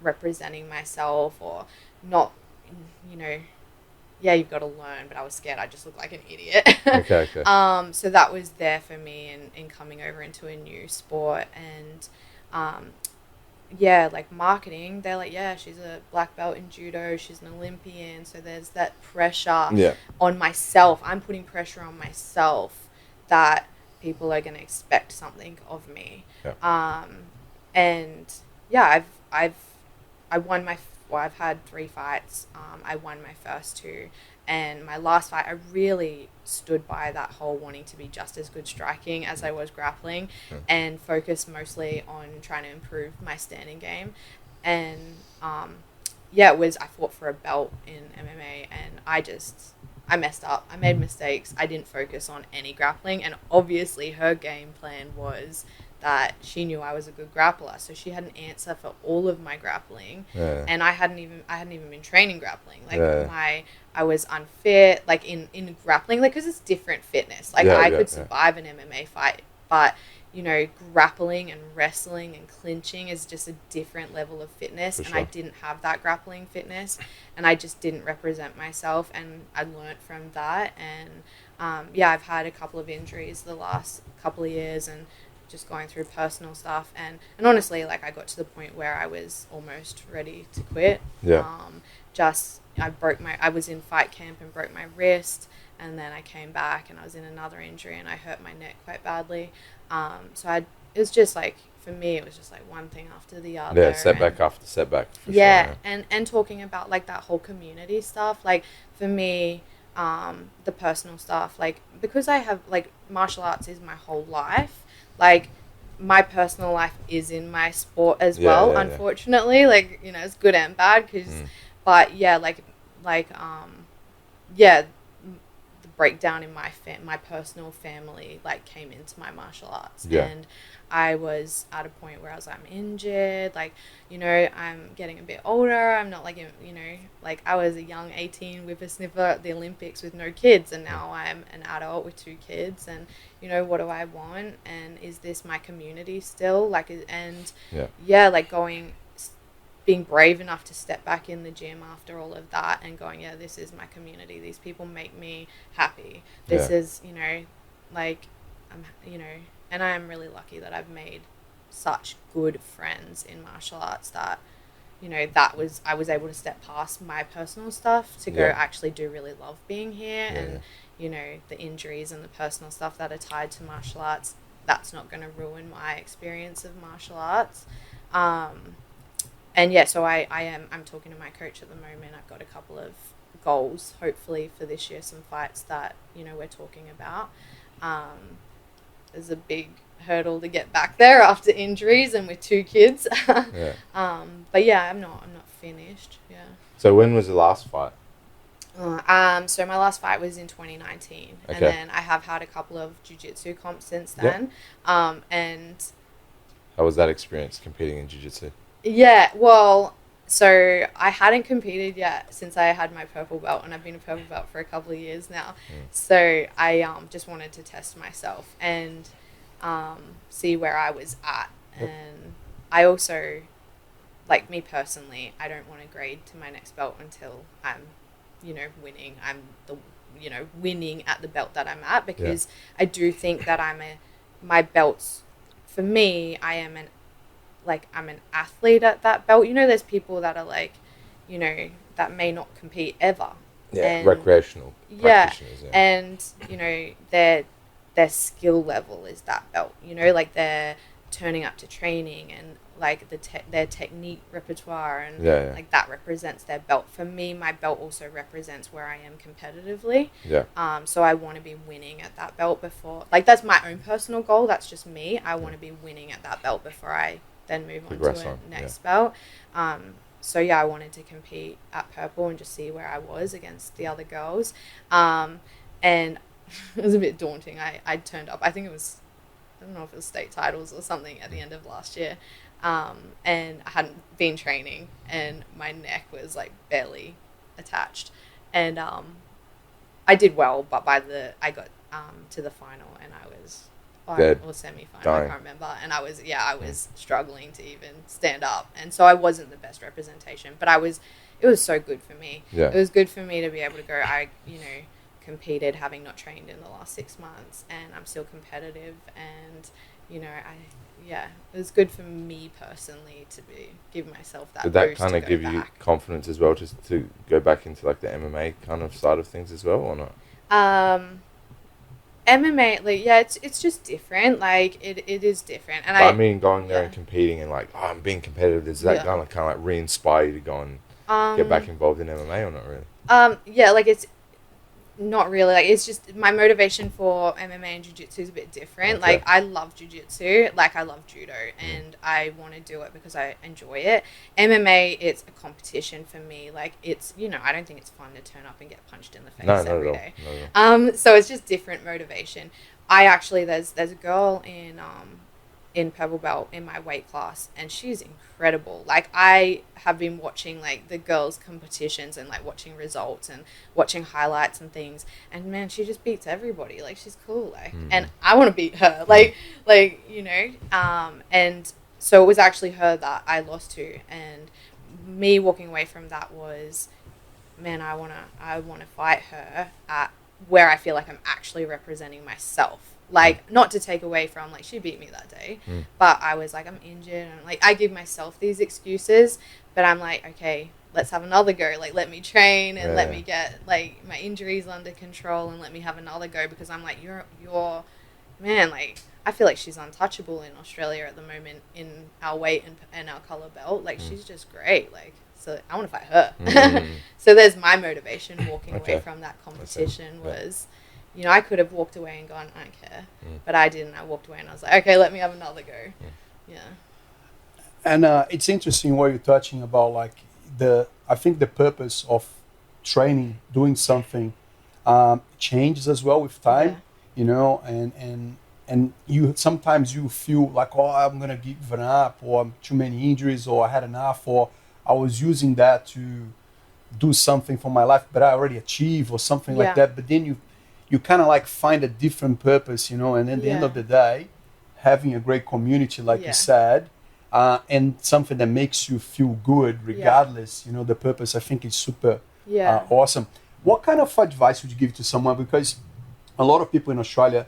representing myself, or not, you know, you've got to learn, but I was scared I just looked like an idiot. Okay. So that was there for me in coming over into a new sport. And like, marketing, they're like, she's a black belt in judo, she's an Olympian, so there's that pressure on myself. I'm putting pressure on myself that people are going to expect something of me. I've had 3 fights. I won my first 2, and my last fight, I really stood by that whole wanting to be just as good striking as I was grappling, and focused mostly on trying to improve my standing game. And I fought for a belt in MMA, and I messed up. I made mistakes. I didn't focus on any grappling, and obviously her game plan was that she knew I was a good grappler, so she had an answer for all of my grappling, and I hadn't even been training grappling. Like, I was unfit, like, in grappling, like, because it's different fitness. Like, I could survive an MMA fight, but, you know, grappling and wrestling and clinching is just a different level of fitness, and I didn't have that grappling fitness, and I just didn't represent myself, and I learnt from that. And I've had a couple of injuries the last couple of years, and just going through personal stuff, and honestly, like, I got to the point where I was almost ready to quit. I was in fight camp and broke my wrist, and then I came back and I was in another injury and I hurt my neck quite badly. It was just like, for me, it was just like one thing after the other. Setback after setback. And talking about, like, that whole community stuff, like, for me, the personal stuff, like, because I have, like, martial arts is my whole life. Like, my personal life is in my sport as well, unfortunately. Like, you know, it's good and bad, but the breakdown in my personal family, like, came into my martial arts, and I was at a point where I was like, I'm injured, like, you know, I'm getting a bit older, I'm not, like, you know, like, I was a young 18 whippersnipper at the Olympics with no kids, and now I'm an adult with 2 kids, and, you know, what do I want, and is this my community still, like, and being brave enough to step back in the gym after all of that and going, this is my community, these people make me happy, this is, you know, like, you know, and I am really lucky that I've made such good friends in martial arts that, you know, I was able to step past my personal stuff to go actually do really love being here, and, you know, the injuries and the personal stuff that are tied to martial arts, that's not going to ruin my experience of martial arts. So I'm talking to my coach at the moment. I've got a couple of goals, hopefully, for this year, some fights that, you know, we're talking about. There's a big hurdle to get back there after injuries and with 2 kids. I'm not finished. So when was the last fight? So my last fight was in 2019, and Okay. then I have had a couple of jiu-jitsu comps since then. And How was that experience competing in jiu-jitsu? yeah, well, so I hadn't competed yet since I had my purple belt, and I've been a purple belt for a couple of years now. So I just wanted to test myself and see where I was at. And I also, like me personally, I don't want to grade to my next belt until I'm, winning. I'm winning at the belt that I'm at, because I do think that my belts, for me, I'm an athlete at that belt. There's people that are like, that may not compete ever. Yeah, and, recreational practitioners. Yeah. And, their skill level is that belt. Like they're turning up to training, and like their technique repertoire, and like that represents their belt. For me, my belt also represents where I am competitively. So I want to be winning at that belt before, like that's my own personal goal. That's just me. I want to be winning at that belt before I then move on to the next belt. So yeah, I wanted to compete at purple and just see where I was against the other girls. And it was a bit daunting. I turned up, I think it was, I don't know if it was state titles or something at the end of last year. And I hadn't been training, and my neck was like barely attached. And I did well, but I got to the final, and I was or semi-final, I can't remember. And I was struggling to even stand up, and so I wasn't the best representation. But it was so good for me. It was good for me to be able to go. I competed having not trained in the last 6 months, and I'm still competitive, and it was good for me personally to give myself that. Did that boost kind of give you confidence as well, just to go back into like the MMA kind of side of things as well, or not? MMA, it's just different. Like it is different. And I mean, going there and competing and like, I'm being competitive. Does that kind of like re-inspire you to go and get back involved in MMA, or not really? Like it's not really. Like it's just my motivation for MMA and Jujitsu is a bit different. Like I love Jujitsu, like I love Judo, and I want to do it because I enjoy it. MMA, it's a competition for me. Like it's, I don't think it's fun to turn up and get punched in the face every day. So it's just different motivation. I actually, there's a girl in purple belt in my weight class, and she's incredible. Like I have been watching like the girls competitions and like watching results and watching highlights and things, and man, she just beats everybody. Like she's cool, like and I want to beat her, and so it was actually her that I lost to, and me walking away from that was, man, I want to fight her at where I feel like I'm actually representing myself. Like, not to take away from, like, she beat me that day, but I was like, I'm injured, and like, I give myself these excuses, but I'm like, okay, let's have another go. Like, let me train and let me get like my injuries under control, and let me have another go, because I'm like, you're man, like, I feel like she's untouchable in Australia at the moment in our weight and our color belt. Like, she's just great. Like, so I want to fight her. So there's my motivation walking away from that competition was, I could have walked away and gone, I don't care. But I didn't. I walked away and I was like, okay, let me have another go. And it's interesting what you're touching about, like I think the purpose of training, doing something, changes as well with time, and you sometimes you feel like, oh, I'm going to give it up, or too many injuries, or I had enough, or I was using that to do something for my life, but I already achieved, or something like that. But then you kind of like find a different purpose, and at the end of the day, having a great community, like you said, and something that makes you feel good regardless, the purpose, I think is super awesome. What kind of advice would you give to someone? Because a lot of people in Australia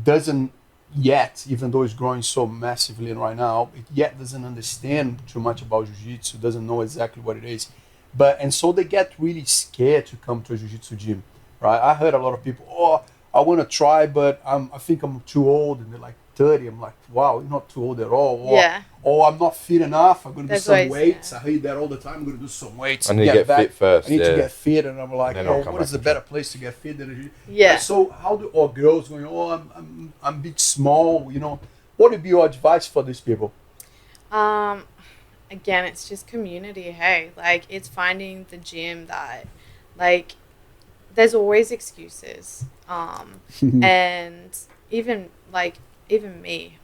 doesn't yet, even though it's growing so massively right now, it yet doesn't understand too much about Jiu-Jitsu, doesn't know exactly what it is. And so they get really scared to come to a Jiu-Jitsu gym. Right, I heard a lot of people, oh, I want to try, but I think I'm too old, and they're like 30. I'm like, wow, you're not too old at all. Or I'm not fit enough. I'm going to do some weights. I hear that all the time. I'm going to do some weights. I need to get fit first. I need to get fit, and I'm like, what is a better place to get fit than So how do all girls going? Oh, I'm a bit small. What would be your advice for these people? Again, it's just community. Hey, like it's finding the gym that like there's always excuses. And even me,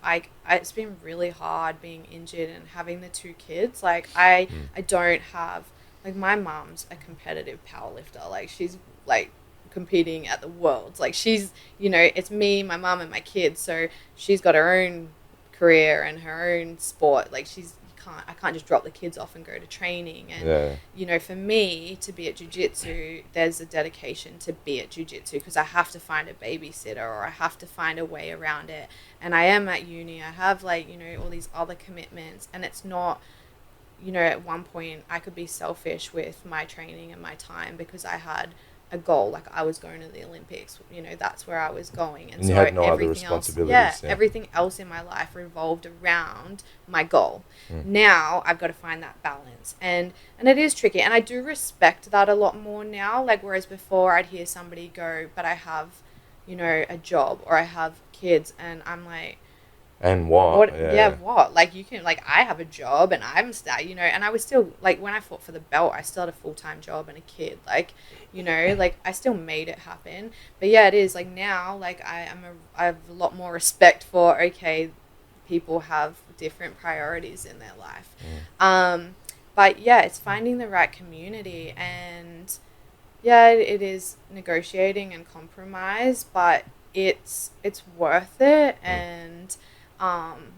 it's been really hard being injured and having the 2 kids. Like I don't have, like, my mom's a competitive powerlifter. Like she's like competing at the worlds. Like she's, it's me, my mom, and my kids. So she's got her own career and her own sport. Like I can't just drop the kids off and go to training. And, for me to be at Jujitsu, there's a dedication to be at Jujitsu because I have to find a babysitter or I have to find a way around it. And I am at uni. I have all these other commitments, and it's not, at one point I could be selfish with my training and my time because I had a goal. Like I was going to the Olympics, that's where I was going. And you so had no other everything responsibilities. else, everything else in my life revolved around my goal. Now I've got to find that balance. And it is tricky. And I do respect that a lot more now. Like, whereas before I'd hear somebody go, but I have, a job or I have kids, and I'm like, and what? What? Like, you can, like, I have a job and I'm and I was still, like, when I fought for the belt, I still had a full-time job and a kid, like, like, I still made it happen. But yeah, it is, like, now, like, I have a lot more respect for, okay, people have different priorities in their life. But yeah, it's finding the right community, and yeah, it is negotiating and compromise, but it's worth it. And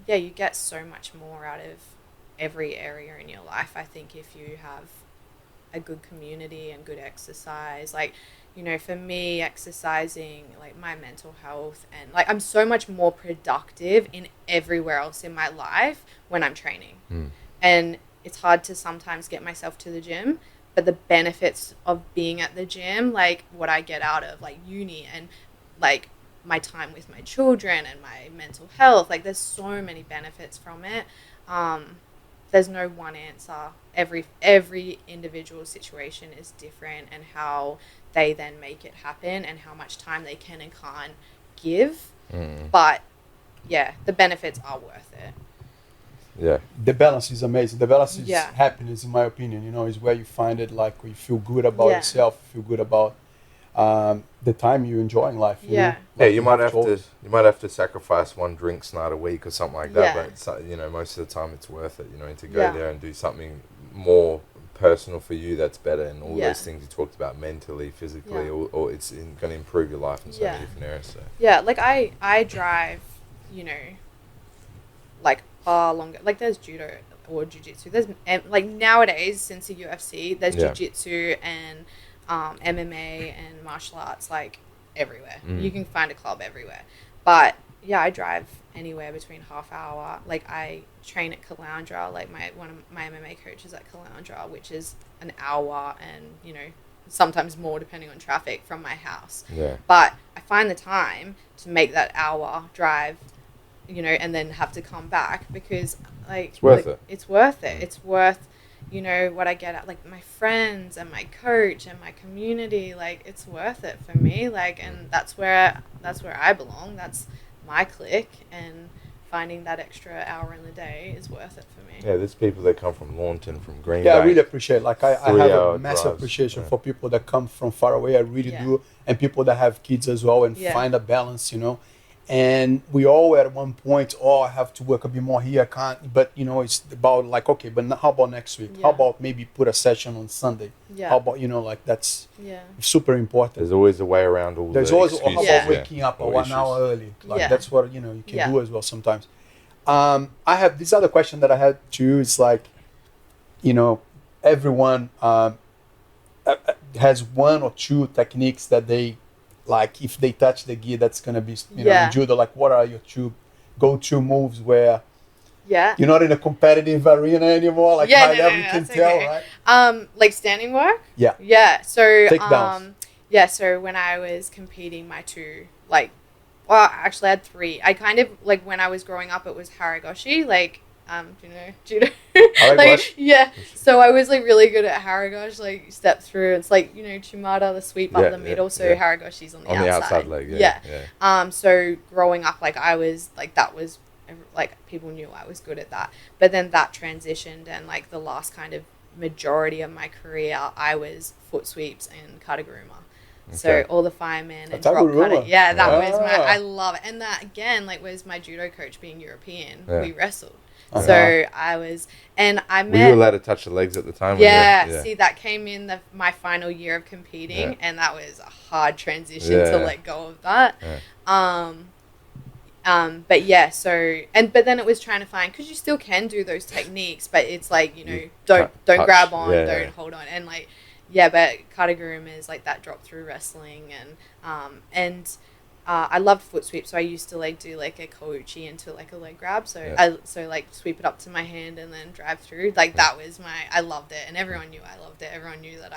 you get so much more out of every area in your life, I think, if you have a good community and good exercise. Like, for me, exercising, like, my mental health, and, like, I'm so much more productive in everywhere else in my life when I'm training. And it's hard to sometimes get myself to the gym, but the benefits of being at the gym, like, what I get out of, like, uni and, like, my time with my children and my mental health, like, there's so many benefits from it. There's no one answer. Every individual situation is different, and how they then make it happen and how much time they can and can't give. But yeah, the benefits are worth it. Yeah, the balance is amazing. The balance is happiness, in my opinion. Is where you find it, like, where you feel good about yourself, feel good about the time you enjoy in life. You might have to sacrifice one drinks night a week or something like that. But most of the time it's worth it. To go there and do something more personal for you that's better, and all those things you talked about, mentally, physically, or it's going to improve your life in so many different areas. So. Yeah, like I drive, like, far longer. Like, there's judo or jujitsu. There's like, nowadays, since the UFC, there's jujitsu and MMA and martial arts, like, everywhere. You can find a club everywhere. But yeah, I drive anywhere between half hour. Like, I train at Caloundra. Like, one of my MMA coaches at Caloundra, which is an hour and sometimes more depending on traffic from my house. But I find the time to make that hour drive, and then have to come back, because, like, it's worth it. It's worth it. It's worth, what I get at, like, my friends and my coach and my community. Like, it's worth it for me. Like, and that's where I belong. That's my clique, and finding that extra hour in the day is worth it for me. Yeah, there's people that come from Lawnton, from Green Yeah, Bay. I really appreciate. Like, I have a massive appreciation for people that come from far away. I really do, and people that have kids as well, and find a balance. And we all at one point, I have to work a bit more here, I can't. But it's about, like, okay, but how about next week? How about maybe put a session on Sunday? How about like, that's super important. There's always a way around all. There's always how about waking up 1 hour early? Like, that's what you can do as well sometimes. I have this other question that I had too. Is like, everyone has one or two techniques that they, like, if they touch the gi, that's gonna be in judo. Like, what are your two go-to moves where you're not in a competitive arena anymore? Like, high level, you can tell, right? Like, standing work. So takedowns. So when I was competing, my two, like, well, actually I had three. I kind of, like, when I was growing up, it was haragoshi, like, judo. Like, so I was, like, really good at haragoshi, like, step through. It's like, chumata, the sweep up the middle. So haragoshi's on the outside leg. So growing up, like, I was, like, that was, like, people knew I was good at that. But then that transitioned, and, like, the last kind of majority of my career, I was foot sweeps and kataguruma. Okay. So all the firemen and drop Kataguruma. kata. Yeah, that was I love it. And that, again, like, was my judo coach being European. Yeah. We wrestled. Uh-huh. So I was, and I met... Were you allowed to touch the legs at the time? Yeah, see, that came in my final year of competing, Yeah. and that was a hard transition to let go of that. Yeah. But yeah, so, but then it was trying to find, because you still can do those techniques, but it's like, you know, don't touch, grab on, yeah. don't hold on, and like, yeah, but kataguruma is like that drop through wrestling, and I loved foot sweep, so I used to like do like a kauchi into like a leg grab, so Yeah. like sweep it up to my hand and then drive through, like that was I loved it, and everyone knew I loved it. Everyone knew that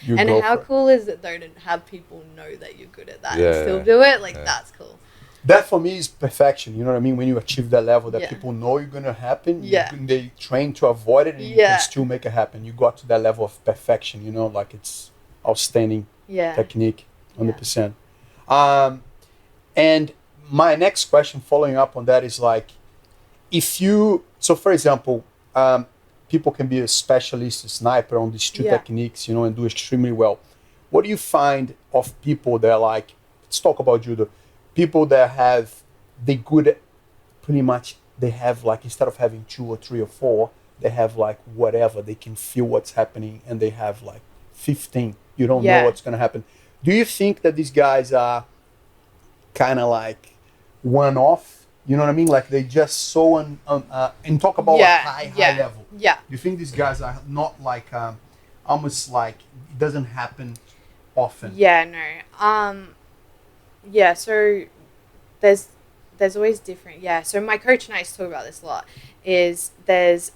and how cool is it though to have people know that you're good at that and still do it, like that's cool. That for me is perfection. You know what I mean? When you achieve that level that Yeah. people know you're gonna happen, Yeah. they train to avoid it, and you Yeah. can still make it happen. You got to that level of perfection. You know, like it's outstanding Yeah. technique, 100%. And my next question, following up on that, is like, so for example, people can be a specialist, a sniper on these two techniques, you know, and do extremely well. What do you find of people that are like, let's talk about judo, people that they have like, instead of having 2 or 3 or 4, they have like whatever, they can feel what's happening, and they have like 15. You don't know what's going to happen. Do you think that these guys are kind of like one-off? You know what I mean? Like they just so and talk about a high level. Yeah. You think these guys are not like almost like it doesn't happen often? Yeah, no. Yeah, so there's always different. Yeah, so my coach and I used to talk about this a lot. Is there's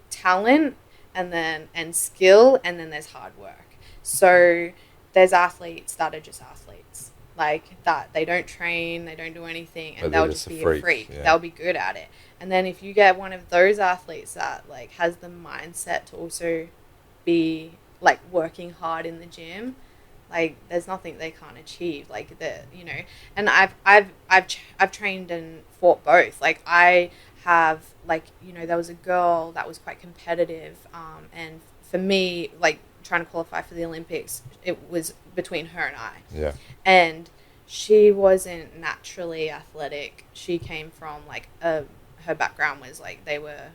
talent and skill, and then there's hard work. So there's athletes that are just athletes, like that. They don't train, they don't do anything, and they'll just be a freak. Yeah. They'll be good at it. And then if you get one of those athletes that like has the mindset to also be like working hard in the gym, like there's nothing they can't achieve. Like and I've trained and fought both. Like I have, like, there was a girl that was quite competitive, and for me, like trying to qualify for the Olympics, it was between her and I. Yeah. And she wasn't naturally athletic. She came from like her background was like they were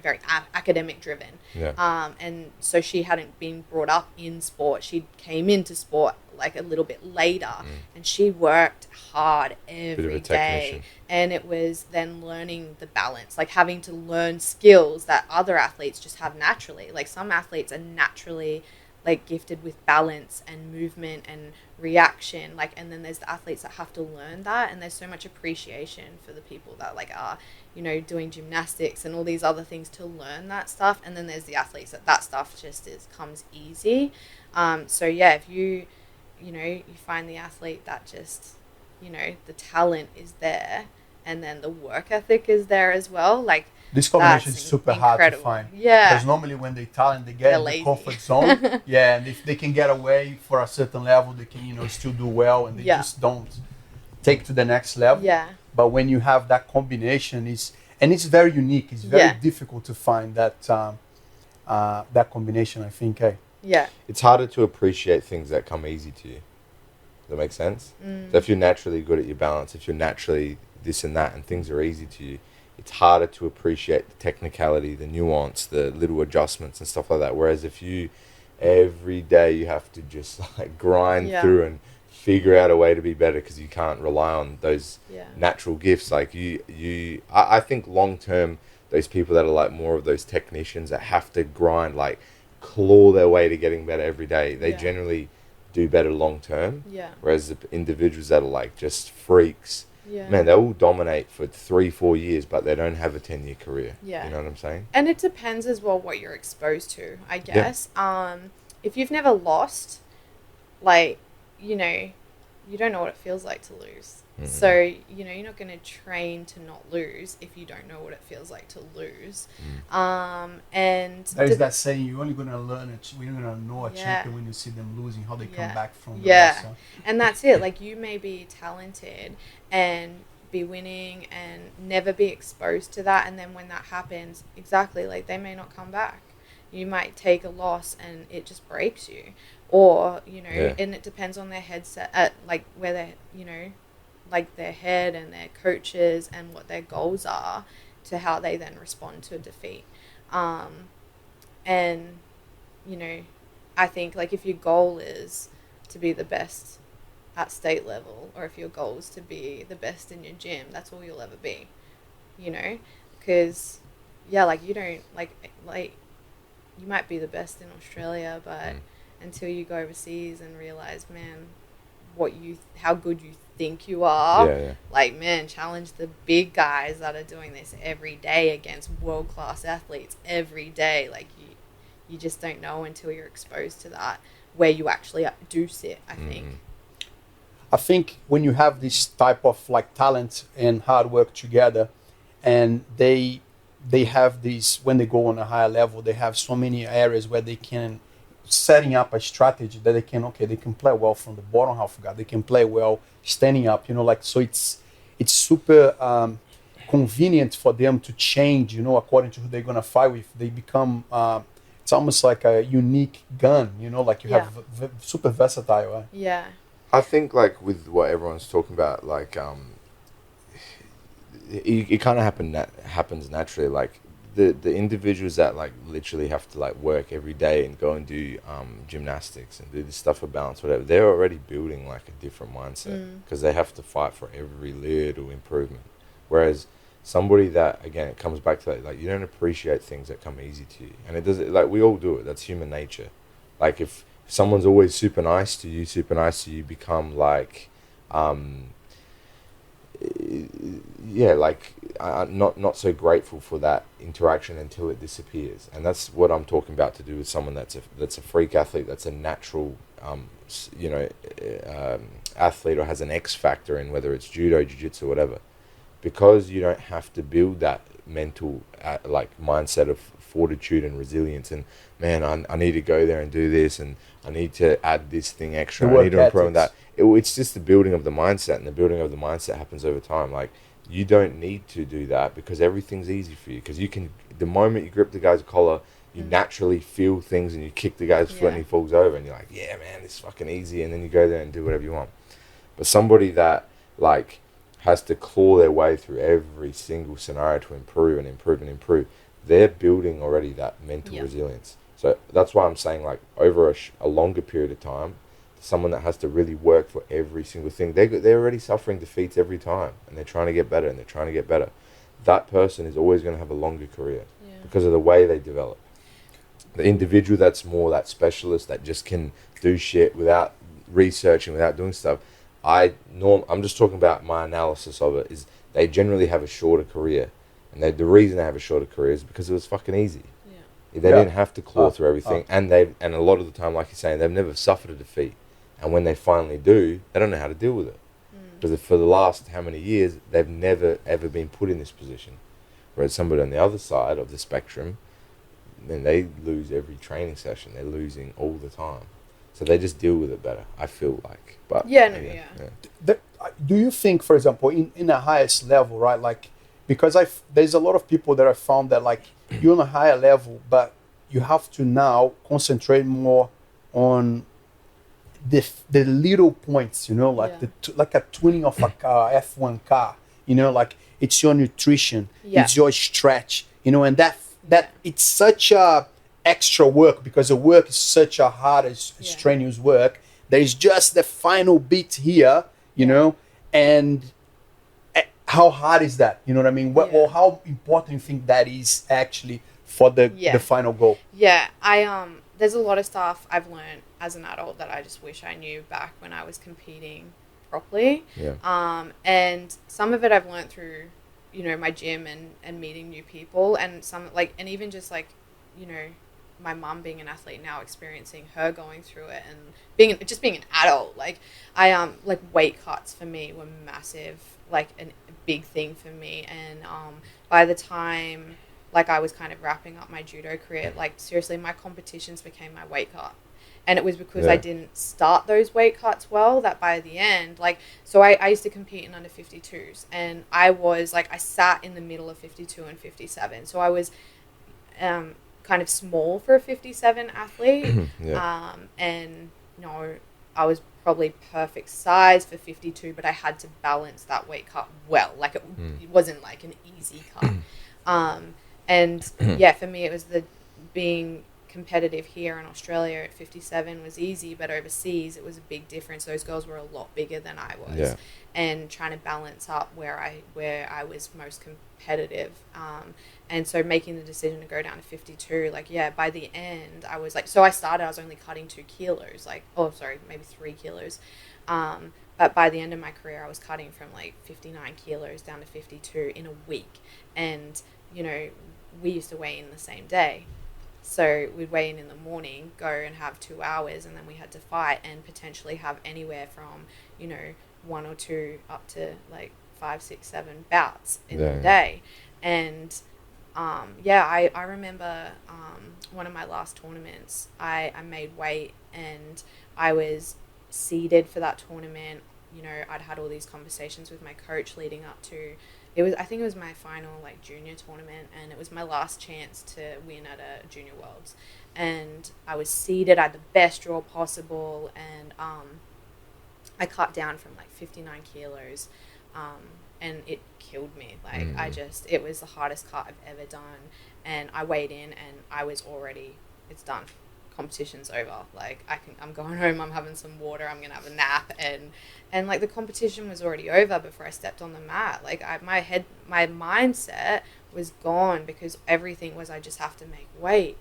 very academic driven. Yeah. And so she hadn't been brought up in sport. She came into sport like a little bit later, and she worked hard every day. And it was then learning the balance, like having to learn skills that other athletes just have naturally. Like some athletes are naturally like gifted with balance and movement and reaction, like, and then there's the athletes that have to learn that. And there's so much appreciation for the people that like are doing gymnastics and all these other things to learn that stuff. And then there's the athletes that stuff just comes easy. So yeah, if you find the athlete that just the talent is there, and then the work ethic is there as well, like this combination is super hard to find. Yeah. Because normally when they talent, they get in the comfort zone. Yeah, and if they can get away for a certain level, they can, still do well, and they just don't take to the next level. Yeah. But when you have that combination, it's very unique. It's very difficult to find that that combination, I think. Yeah. It's harder to appreciate things that come easy to you. Does that make sense? So if you're naturally good at your balance, if you're naturally this and that, and things are easy to you, it's harder to appreciate the technicality, the nuance, the little adjustments and stuff like that. Whereas if you, every day you have to just like grind through and figure out a way to be better, because you can't rely on those natural gifts. Like I think long term, those people that are like more of those technicians that have to grind, like claw their way to getting better every day, they generally do better long term. Yeah. Whereas the individuals that are like just freaks, man, they will dominate for 3-4 years, but they don't have a 10-year career. Yeah. You know what I'm saying? And it depends as well what you're exposed to, I guess. Yeah. If you've never lost, like, you don't know what it feels like to lose. Mm-hmm. So, you're not going to train to not lose if you don't know what it feels like to lose. And there's that saying, you're only going to learn it, we're going to know a champion when you see them losing, how they come back from the loss. So. And that's it. Like, you may be talented and be winning and never be exposed to that, and then when that happens, exactly, like, they may not come back. You might take a loss and it just breaks you. Or, you know, and it depends on their headset, like where they, you know, like their head and their coaches and what their goals are to how they then respond to a defeat. And, you know, I think like if your goal is to be the best at state level, or if your goal is to be the best in your gym, that's all you'll ever be, you know, because like you don't like you might be the best in Australia, but until you go overseas and realize, man, how good you think you are, like, man, challenge the big guys that are doing this every day against world-class athletes every day. Like you just don't know until you're exposed to that, where you actually do sit, I think. I think when you have this type of like talent and hard work together, and they have these, when they go on a higher level, they have so many areas where they can setting up a strategy that they can play well from the bottom half of guard. They can play well standing up, you know, like, so it's super convenient for them to change, you know, according to who they're going to fight with. They become, it's almost like a unique gun, you know, like you have super versatile. Right? Yeah. I think like with what everyone's talking about, like it kind of happens naturally. Like the individuals that like literally have to like work every day and go and do gymnastics and do this stuff for balance, whatever, they're already building like a different mindset because they have to fight for every little improvement. Whereas somebody that, again, it comes back to that, like, you don't appreciate things that come easy to you, and it does, like, we all do it. That's human nature. Like if someone's always super nice to you become like not so grateful for that interaction until it disappears. And that's what I'm talking about to do with someone that's a freak athlete, that's a natural athlete, or has an X factor in whether it's judo, jiu-jitsu, whatever. Because you don't have to build that mental mindset of fortitude and resilience, and man, I need to go there and do this, and I need to add this thing extra, I need to improve that. It's just the building of the mindset, and the building of the mindset happens over time. Like, you don't need to do that because everything's easy for you, because you can, the moment you grip the guy's collar, you naturally feel things, and you kick the guy's foot and he falls over, and you're like, yeah, man, it's fucking easy, and then you go there and do whatever you want. But somebody that like has to claw their way through every single scenario to improve and improve and improve, they're building already that mental resilience. So that's why I'm saying, like, over a longer period of time, someone that has to really work for every single thing, they're already suffering defeats every time, and they're trying to get better, and they're trying to get better. That person is always going to have a longer career because of the way they develop. The individual that's more that specialist that just can do shit without researching, without doing stuff, I'm just talking about my analysis of it, is they generally have a shorter career. And the reason they have a shorter career is because it was fucking easy. Yeah. They didn't have to claw through everything. And a lot of the time, like you're saying, they've never suffered a defeat. And when they finally do, they don't know how to deal with it. Because for the last how many years, they've never, ever been put in this position. Whereas somebody on the other side of the spectrum, then they lose every training session. They're losing all the time. So they just deal with it better, I feel like. But do you think, for example, in the highest level, right, like, because there's a lot of people that I found that, like, you're on a higher level, but you have to now concentrate more on the little points, you know, like like a tuning of a car, F1 car, you know, like, it's your nutrition, it's your stretch, you know, and that it's such a extra work, because the work is such a hard, strenuous work. There's just the final bit here, you know, and how hard is that? You know what I mean? Or how important you think that is actually for the final goal? Yeah, there's a lot of stuff I've learned as an adult that I just wish I knew back when I was competing properly. Yeah. And some of it I've learned through, you know, my gym and meeting new people, and some, like, and even just, like, you know, my mum being an athlete now, experiencing her going through it, and being an adult. Like, like, weight cuts for me were massive, like a big thing for me. And by the time, like, I was kind of wrapping up my judo career, like, seriously, my competitions became my weight cut. And it was because I didn't start those weight cuts well, that by the end, like, so I used to compete in under 52s, and I was, like, I sat in the middle of 52 and 57. So I was kind of small for a 57 athlete. And I was probably perfect size for 52, but I had to balance that weight cut well. Like it wasn't like an easy cut. And yeah, for me, it was being competitive here in Australia at 57 was easy, but overseas it was a big difference. Those girls were a lot bigger than I was, and trying to balance up where I was most competitive. And so making the decision to go down to 52, like, by the end I was like, so I was only cutting 2 kilos, maybe 3 kilos. But by the end of my career, I was cutting from like 59 kilos down to 52 in a week. And, we used to weigh in the same day. So we'd weigh in the morning, go and have 2 hours, and then we had to fight and potentially have anywhere from, 1 or 2 up to like 5, 6, 7 bouts in the day. And I remember one of my last tournaments, I made weight and I was seeded for that tournament. I'd had all these conversations with my coach leading up to I think it was my final like junior tournament, and it was my last chance to win at a junior worlds, and I was seeded. I had the best draw possible, and I cut down from like 59 kilos, and it killed me. Like it was the hardest cut I've ever done, and I weighed in and I was already, it's done. Competition's over. Like I'm going home, I'm having some water, I'm gonna have a nap, and like the competition was already over before I stepped on the mat. Like my mindset was gone because everything was I just have to make weight.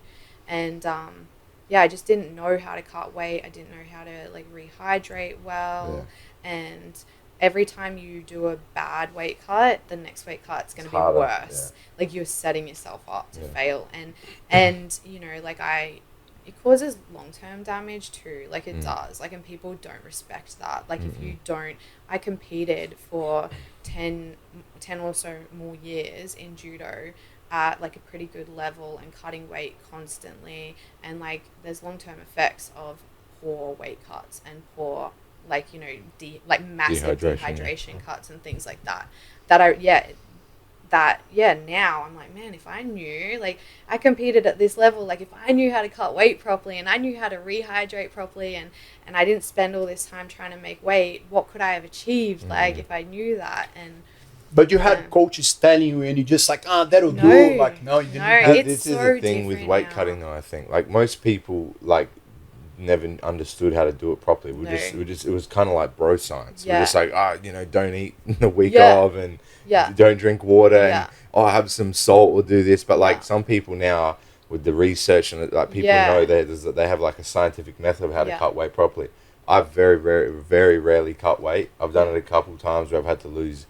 And I just didn't know how to cut weight. I didn't know how to like rehydrate well. And every time you do a bad weight cut, the next weight cut's going to be worse. Like you're setting yourself up to fail. And it causes long-term damage too. Like it does. Like, and people don't respect that. Like if you don't, I competed for 10 or so more years in judo at like a pretty good level and cutting weight constantly. And like there's long-term effects of poor weight cuts and poor, like, massive dehydration cuts and things like that. Now I'm like, man, if I knew, like, I competed at this level, like if I knew how to cut weight properly and I knew how to rehydrate properly and I didn't spend all this time trying to make weight, what could I have achieved? Like if I knew that. But you had coaches telling you and you just like, that'll do. Like, no, you didn't. This is the thing with weight cutting though, I think. Like most people, like, never understood how to do it properly. It was kind of like bro science. We're just like, don't eat the week of, and don't drink water, and have some salt or do this. But like some people now with the research and like people know that they have like a scientific method of how to cut weight properly. I've very, very, very rarely cut weight. I've done it a couple of times where I've had to lose,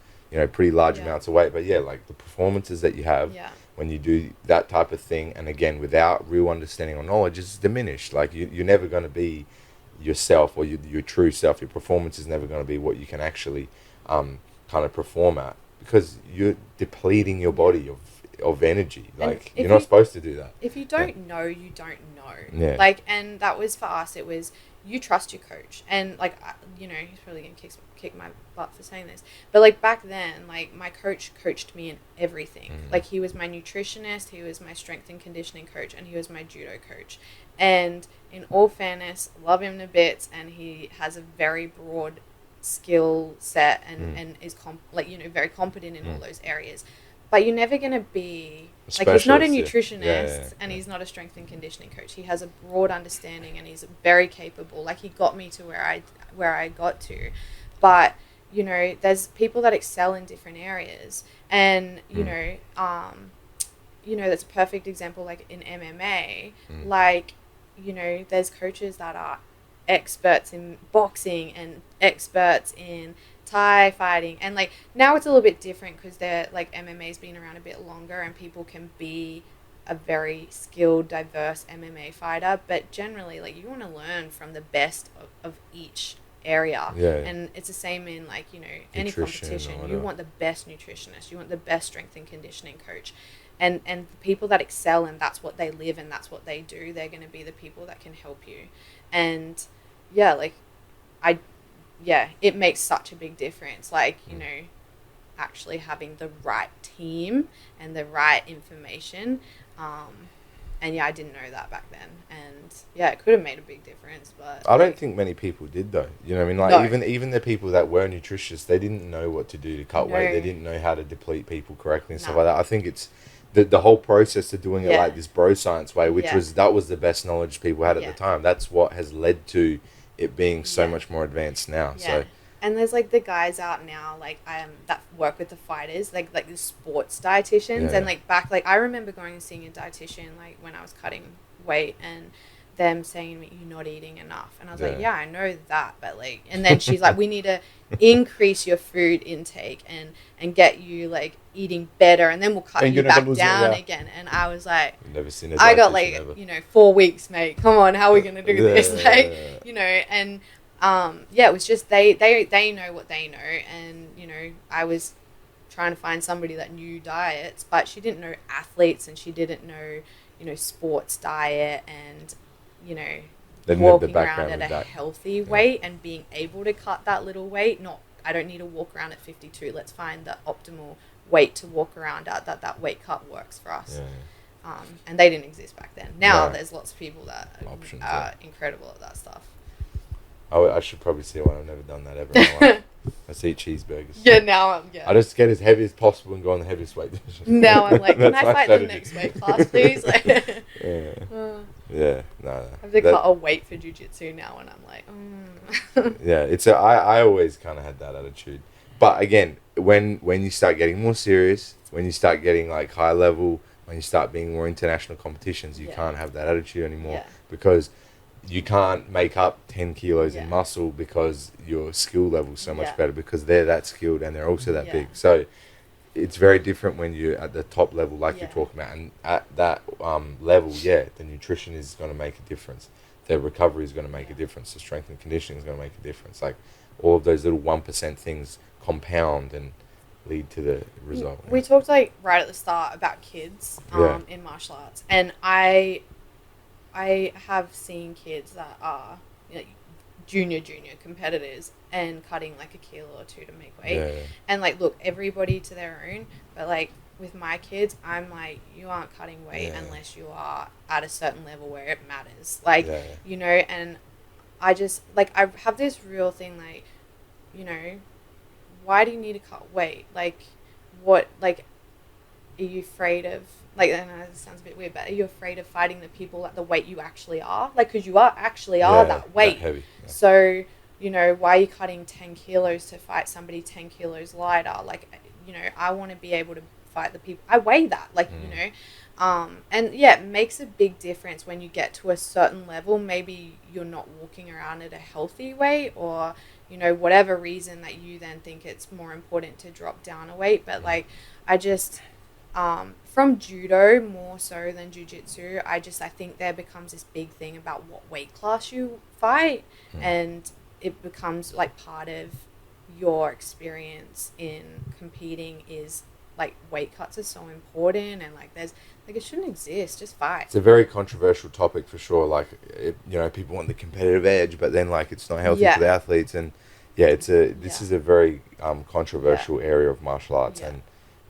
pretty large amounts of weight. But like the performances that you have when you do that type of thing, and again, without real understanding or knowledge, is diminished. Like you're never going to be yourself or your true self. Your performance is never going to be what you can actually kind of perform at, because you're depleting your body of energy. Like you're not supposed to do that. If you don't know, you don't know. Yeah. Like, and that was for us. It was, you trust your coach, and like, he's probably gonna kick my butt for saying this, but like back then, like my coach coached me in everything. Like he was my nutritionist, he was my strength and conditioning coach, and he was my judo coach. And in all fairness, love him to bits, and he has a very broad skill set and is very competent in all those areas. But you're never going to be, like, he's not a nutritionist and he's not a strength and conditioning coach. He has a broad understanding and he's very capable. Like, he got me to where I got to. But, there's people that excel in different areas. And, that's a perfect example, like, in MMA. Like, there's coaches that are experts in boxing and experts in Thai fighting, and like now it's a little bit different because they're like MMA's been around a bit longer and people can be a very skilled, diverse MMA fighter, but generally, like, you want to learn from the best of each area. And it's the same in, like, any competition. You want the best nutritionist, you want the best strength and conditioning coach, and the people that excel and that's what they live and that's what they do, they're going to be the people that can help you. And it makes such a big difference. Like, actually having the right team and the right information. And yeah, I didn't know that back then. And yeah, it could have made a big difference, but I don't think many people did though. You know what I mean? Like even the people that were nutritious, they didn't know what to do to cut weight. They didn't know how to deplete people correctly and stuff like that. I think it's the whole process of doing it like this bro science way, which was the best knowledge people had at the time. That's what has led to it being so much more advanced now. So. And there's like the guys out now, like that work with the fighters, like the sports dietitians, and like back, like I remember going and seeing a dietitian like when I was cutting weight, and them saying to me, "You're not eating enough," and I was like, "Yeah, I know that, but like," and then she's like, "We need to increase your food intake and get you like eating better, and then we'll cut you back down again." And I was like, never seen a I got like 4 weeks, mate. Come on, how are we gonna do this? Like, you know, and. It was just they know what they know, and you know, I was trying to find somebody that knew diets, but she didn't know athletes, and she didn't know, you know, sports diet, and you know, walking around at a healthy weight and being able to cut that little weight. Not, I don't need to walk around at 52. Let's find the optimal weight to walk around at that weight cut works for us. And they didn't exist back then. Now there's lots of people that are incredible at that stuff. I should probably see one. I've never done that ever in my life. I eat cheeseburgers. Yeah, now I'm I just get as heavy as possible and go on the heaviest weight. Now I'm like, can I fight the next weight class, please? Like, no. I have to cut a weight for Jujitsu now, and I'm like, I always kind of had that attitude. But again, when you start getting more serious, when you start getting like high level, when you start being more international competitions, you can't have that attitude anymore because you can't make up 10 kilos in muscle because your skill level's so much better, because they're that skilled and they're also that big. So it's very different when you're at the top level, like you're talking about. And at that level, the nutrition is going to make a difference. The recovery is going to make a difference. The strength and conditioning is going to make a difference. Like all of those little 1% things compound and lead to the result. We talked like right at the start about kids in martial arts, and I have seen kids that are, you know, junior competitors and cutting like 1 kilo or 2 to make weight. And like, look, everybody to their own, but like with my kids, I'm like, you aren't cutting weight unless you are at a certain level where it matters. Like, you know, and I just like, I have this real thing, like, you know, why do you need to cut weight? Like, what, like, are you afraid of, like, I know this sounds a bit weird, but are you afraid of fighting the people at the weight you actually are? Like, because you are actually that weight. That heavy. So, you know, why are you cutting 10 kilos to fight somebody 10 kilos lighter? Like, you know, I want to be able to fight the people. I weigh that, like, you know. And yeah, it makes a big difference when you get to a certain level. Maybe you're not walking around at a healthy weight, or, you know, whatever reason that you then think it's more important to drop down a weight. But like, I just... from judo more so than jujitsu, I think there becomes this big thing about what weight class you fight, and it becomes like part of your experience in competing is like weight cuts are so important, and like there's like it shouldn't exist, just fight. It's a very controversial topic for sure. Like you know, people want the competitive edge, but then like it's not healthy for the athletes, and this is a very controversial area of martial arts, and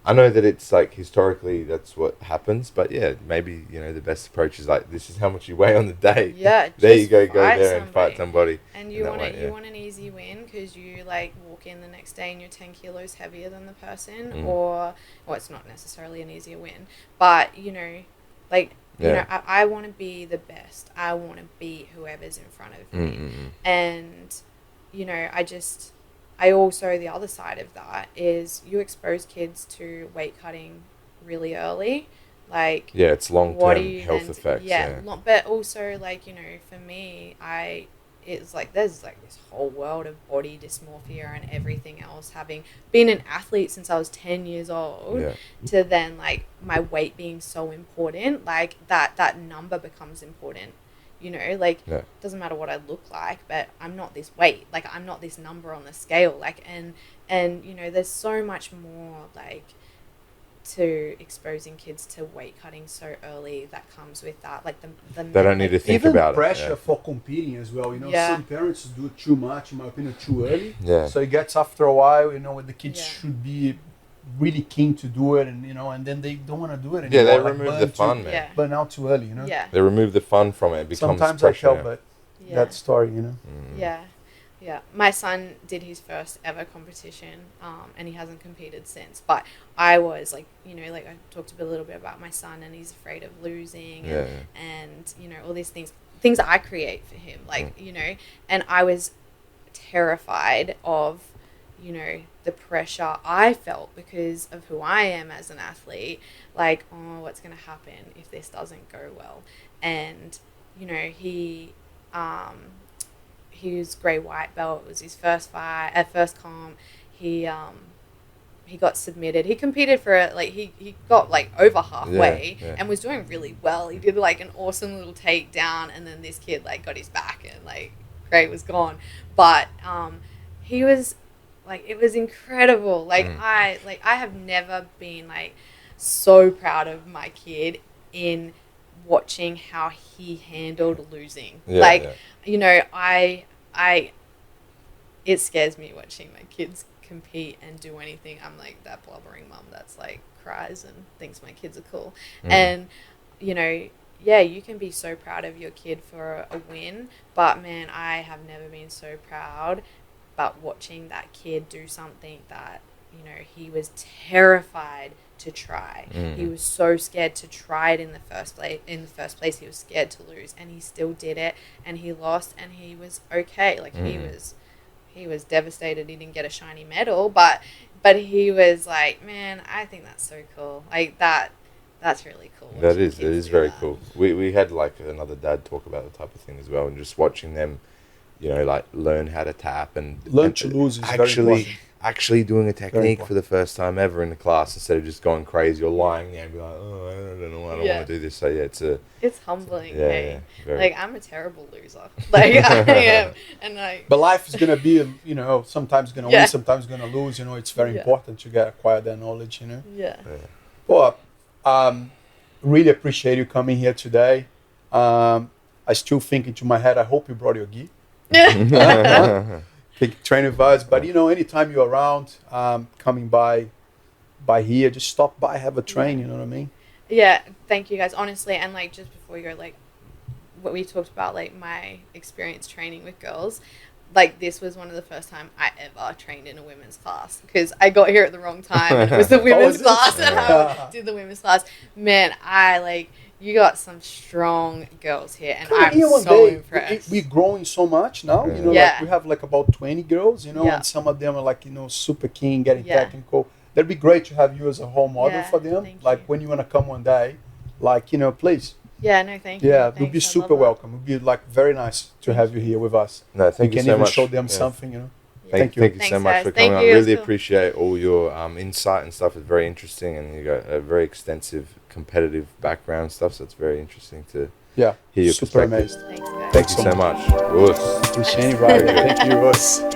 I know that it's like historically that's what happens, but maybe, you know, the best approach is like, this is how much you weigh on the day. Yeah, there you go there and fight somebody. And you want an easy win because you like walk in the next day and you're 10 kilos heavier than the person, or it's not necessarily an easier win, but you know, like you know, I want to be the best. I want to beat whoever's in front of me, and you know, I also, the other side of that is you expose kids to weight cutting really early. Like, it's long-term health effects. But also, like, you know, for me, it's like there's like this whole world of body dysmorphia and everything else. Having been an athlete since I was 10 years old, to then like my weight being so important, like that number becomes important. You know, like, it doesn't matter what I look like, but I'm not this weight. Like, I'm not this number on the scale. Like, and you know, there's so much more, like, to exposing kids to weight cutting so early that comes with that. Like, the they don't need to think about it. Even pressure for competing as well. You know, some parents do too much, in my opinion, too early. So it gets after a while, you know, when the kids should be really keen to do it, and and then they don't want to do it Yeah, anymore. they like, remove the fun, man. Yeah. Burn out too early, Yeah. They remove the fun from it. It becomes Sometimes I pressure. felt that story, Yeah. Yeah. My son did his first ever competition, and he hasn't competed since. But I was like, like I talked a little bit about my son, and he's afraid of losing, and all these things I create for him, like, and I was terrified of, the pressure I felt because of who I am as an athlete, like, oh, what's going to happen if this doesn't go well? And, he was grey white belt. It was his first fight, first comp. He got submitted. He competed for it. Like he got like over halfway and was doing really well. He did like an awesome little takedown, and then this kid like got his back and like Gray was gone. But he was like, it was incredible. Like I have never been like so proud of my kid in watching how he handled losing. It scares me watching my kids compete and do anything. I'm like that blubbering mum that's like cries and thinks my kids are cool. And you can be so proud of your kid for a win, but man, I have never been so proud about watching that kid do something that he was terrified to try. He was so scared to try it in the first place. He was scared to lose, and he still did it, and he lost, and he was okay. Like he was devastated he didn't get a shiny medal, but he was like, man, I think that's so cool. Like that's really cool. It is very cool. We had like another dad talk about the type of thing as well, and just watching them, like learn how to tap and learn to lose is very important. Actually doing a technique for the first time ever in the class, instead of just going crazy or lying there and be like, oh, I don't know, I don't want to do this. So it's humbling. Very. Like I'm a terrible loser. Like I am, and like. But life is gonna be, sometimes gonna win, sometimes gonna lose. It's very important to acquire that knowledge. Yeah. Well, really appreciate you coming here today. I still think into my head, I hope you brought your gi. Train with us, but anytime you're around, coming by here, just stop by, have a train. You know what I mean? Yeah, thank you guys, honestly. And like just before you go, like what we talked about, like my experience training with girls, like this was one of the first time I ever trained in a women's class, because I got here at the wrong time and it was the women's class and I did the women's class. Man, you got some strong girls here, and I'm so impressed. We're growing so much now, like we have like about 20 girls, and some of them are like, super keen, getting technical. That'd be great to have you as a role model for them. Like when you want to come one day, like, please. Yeah, no, thank you. Yeah, you'll be super welcome. It'd be like very nice to have you here with us. No, thank you so much. You can even show them something, Thank you so much for coming on. I really appreciate all your insight and stuff. It's very interesting, and you got a very extensive competitive background and stuff, so it's very interesting to hear your super perspective. Amazed. Thanks, guys. Thank you so much. Appreciate it, Ryder. Thank you.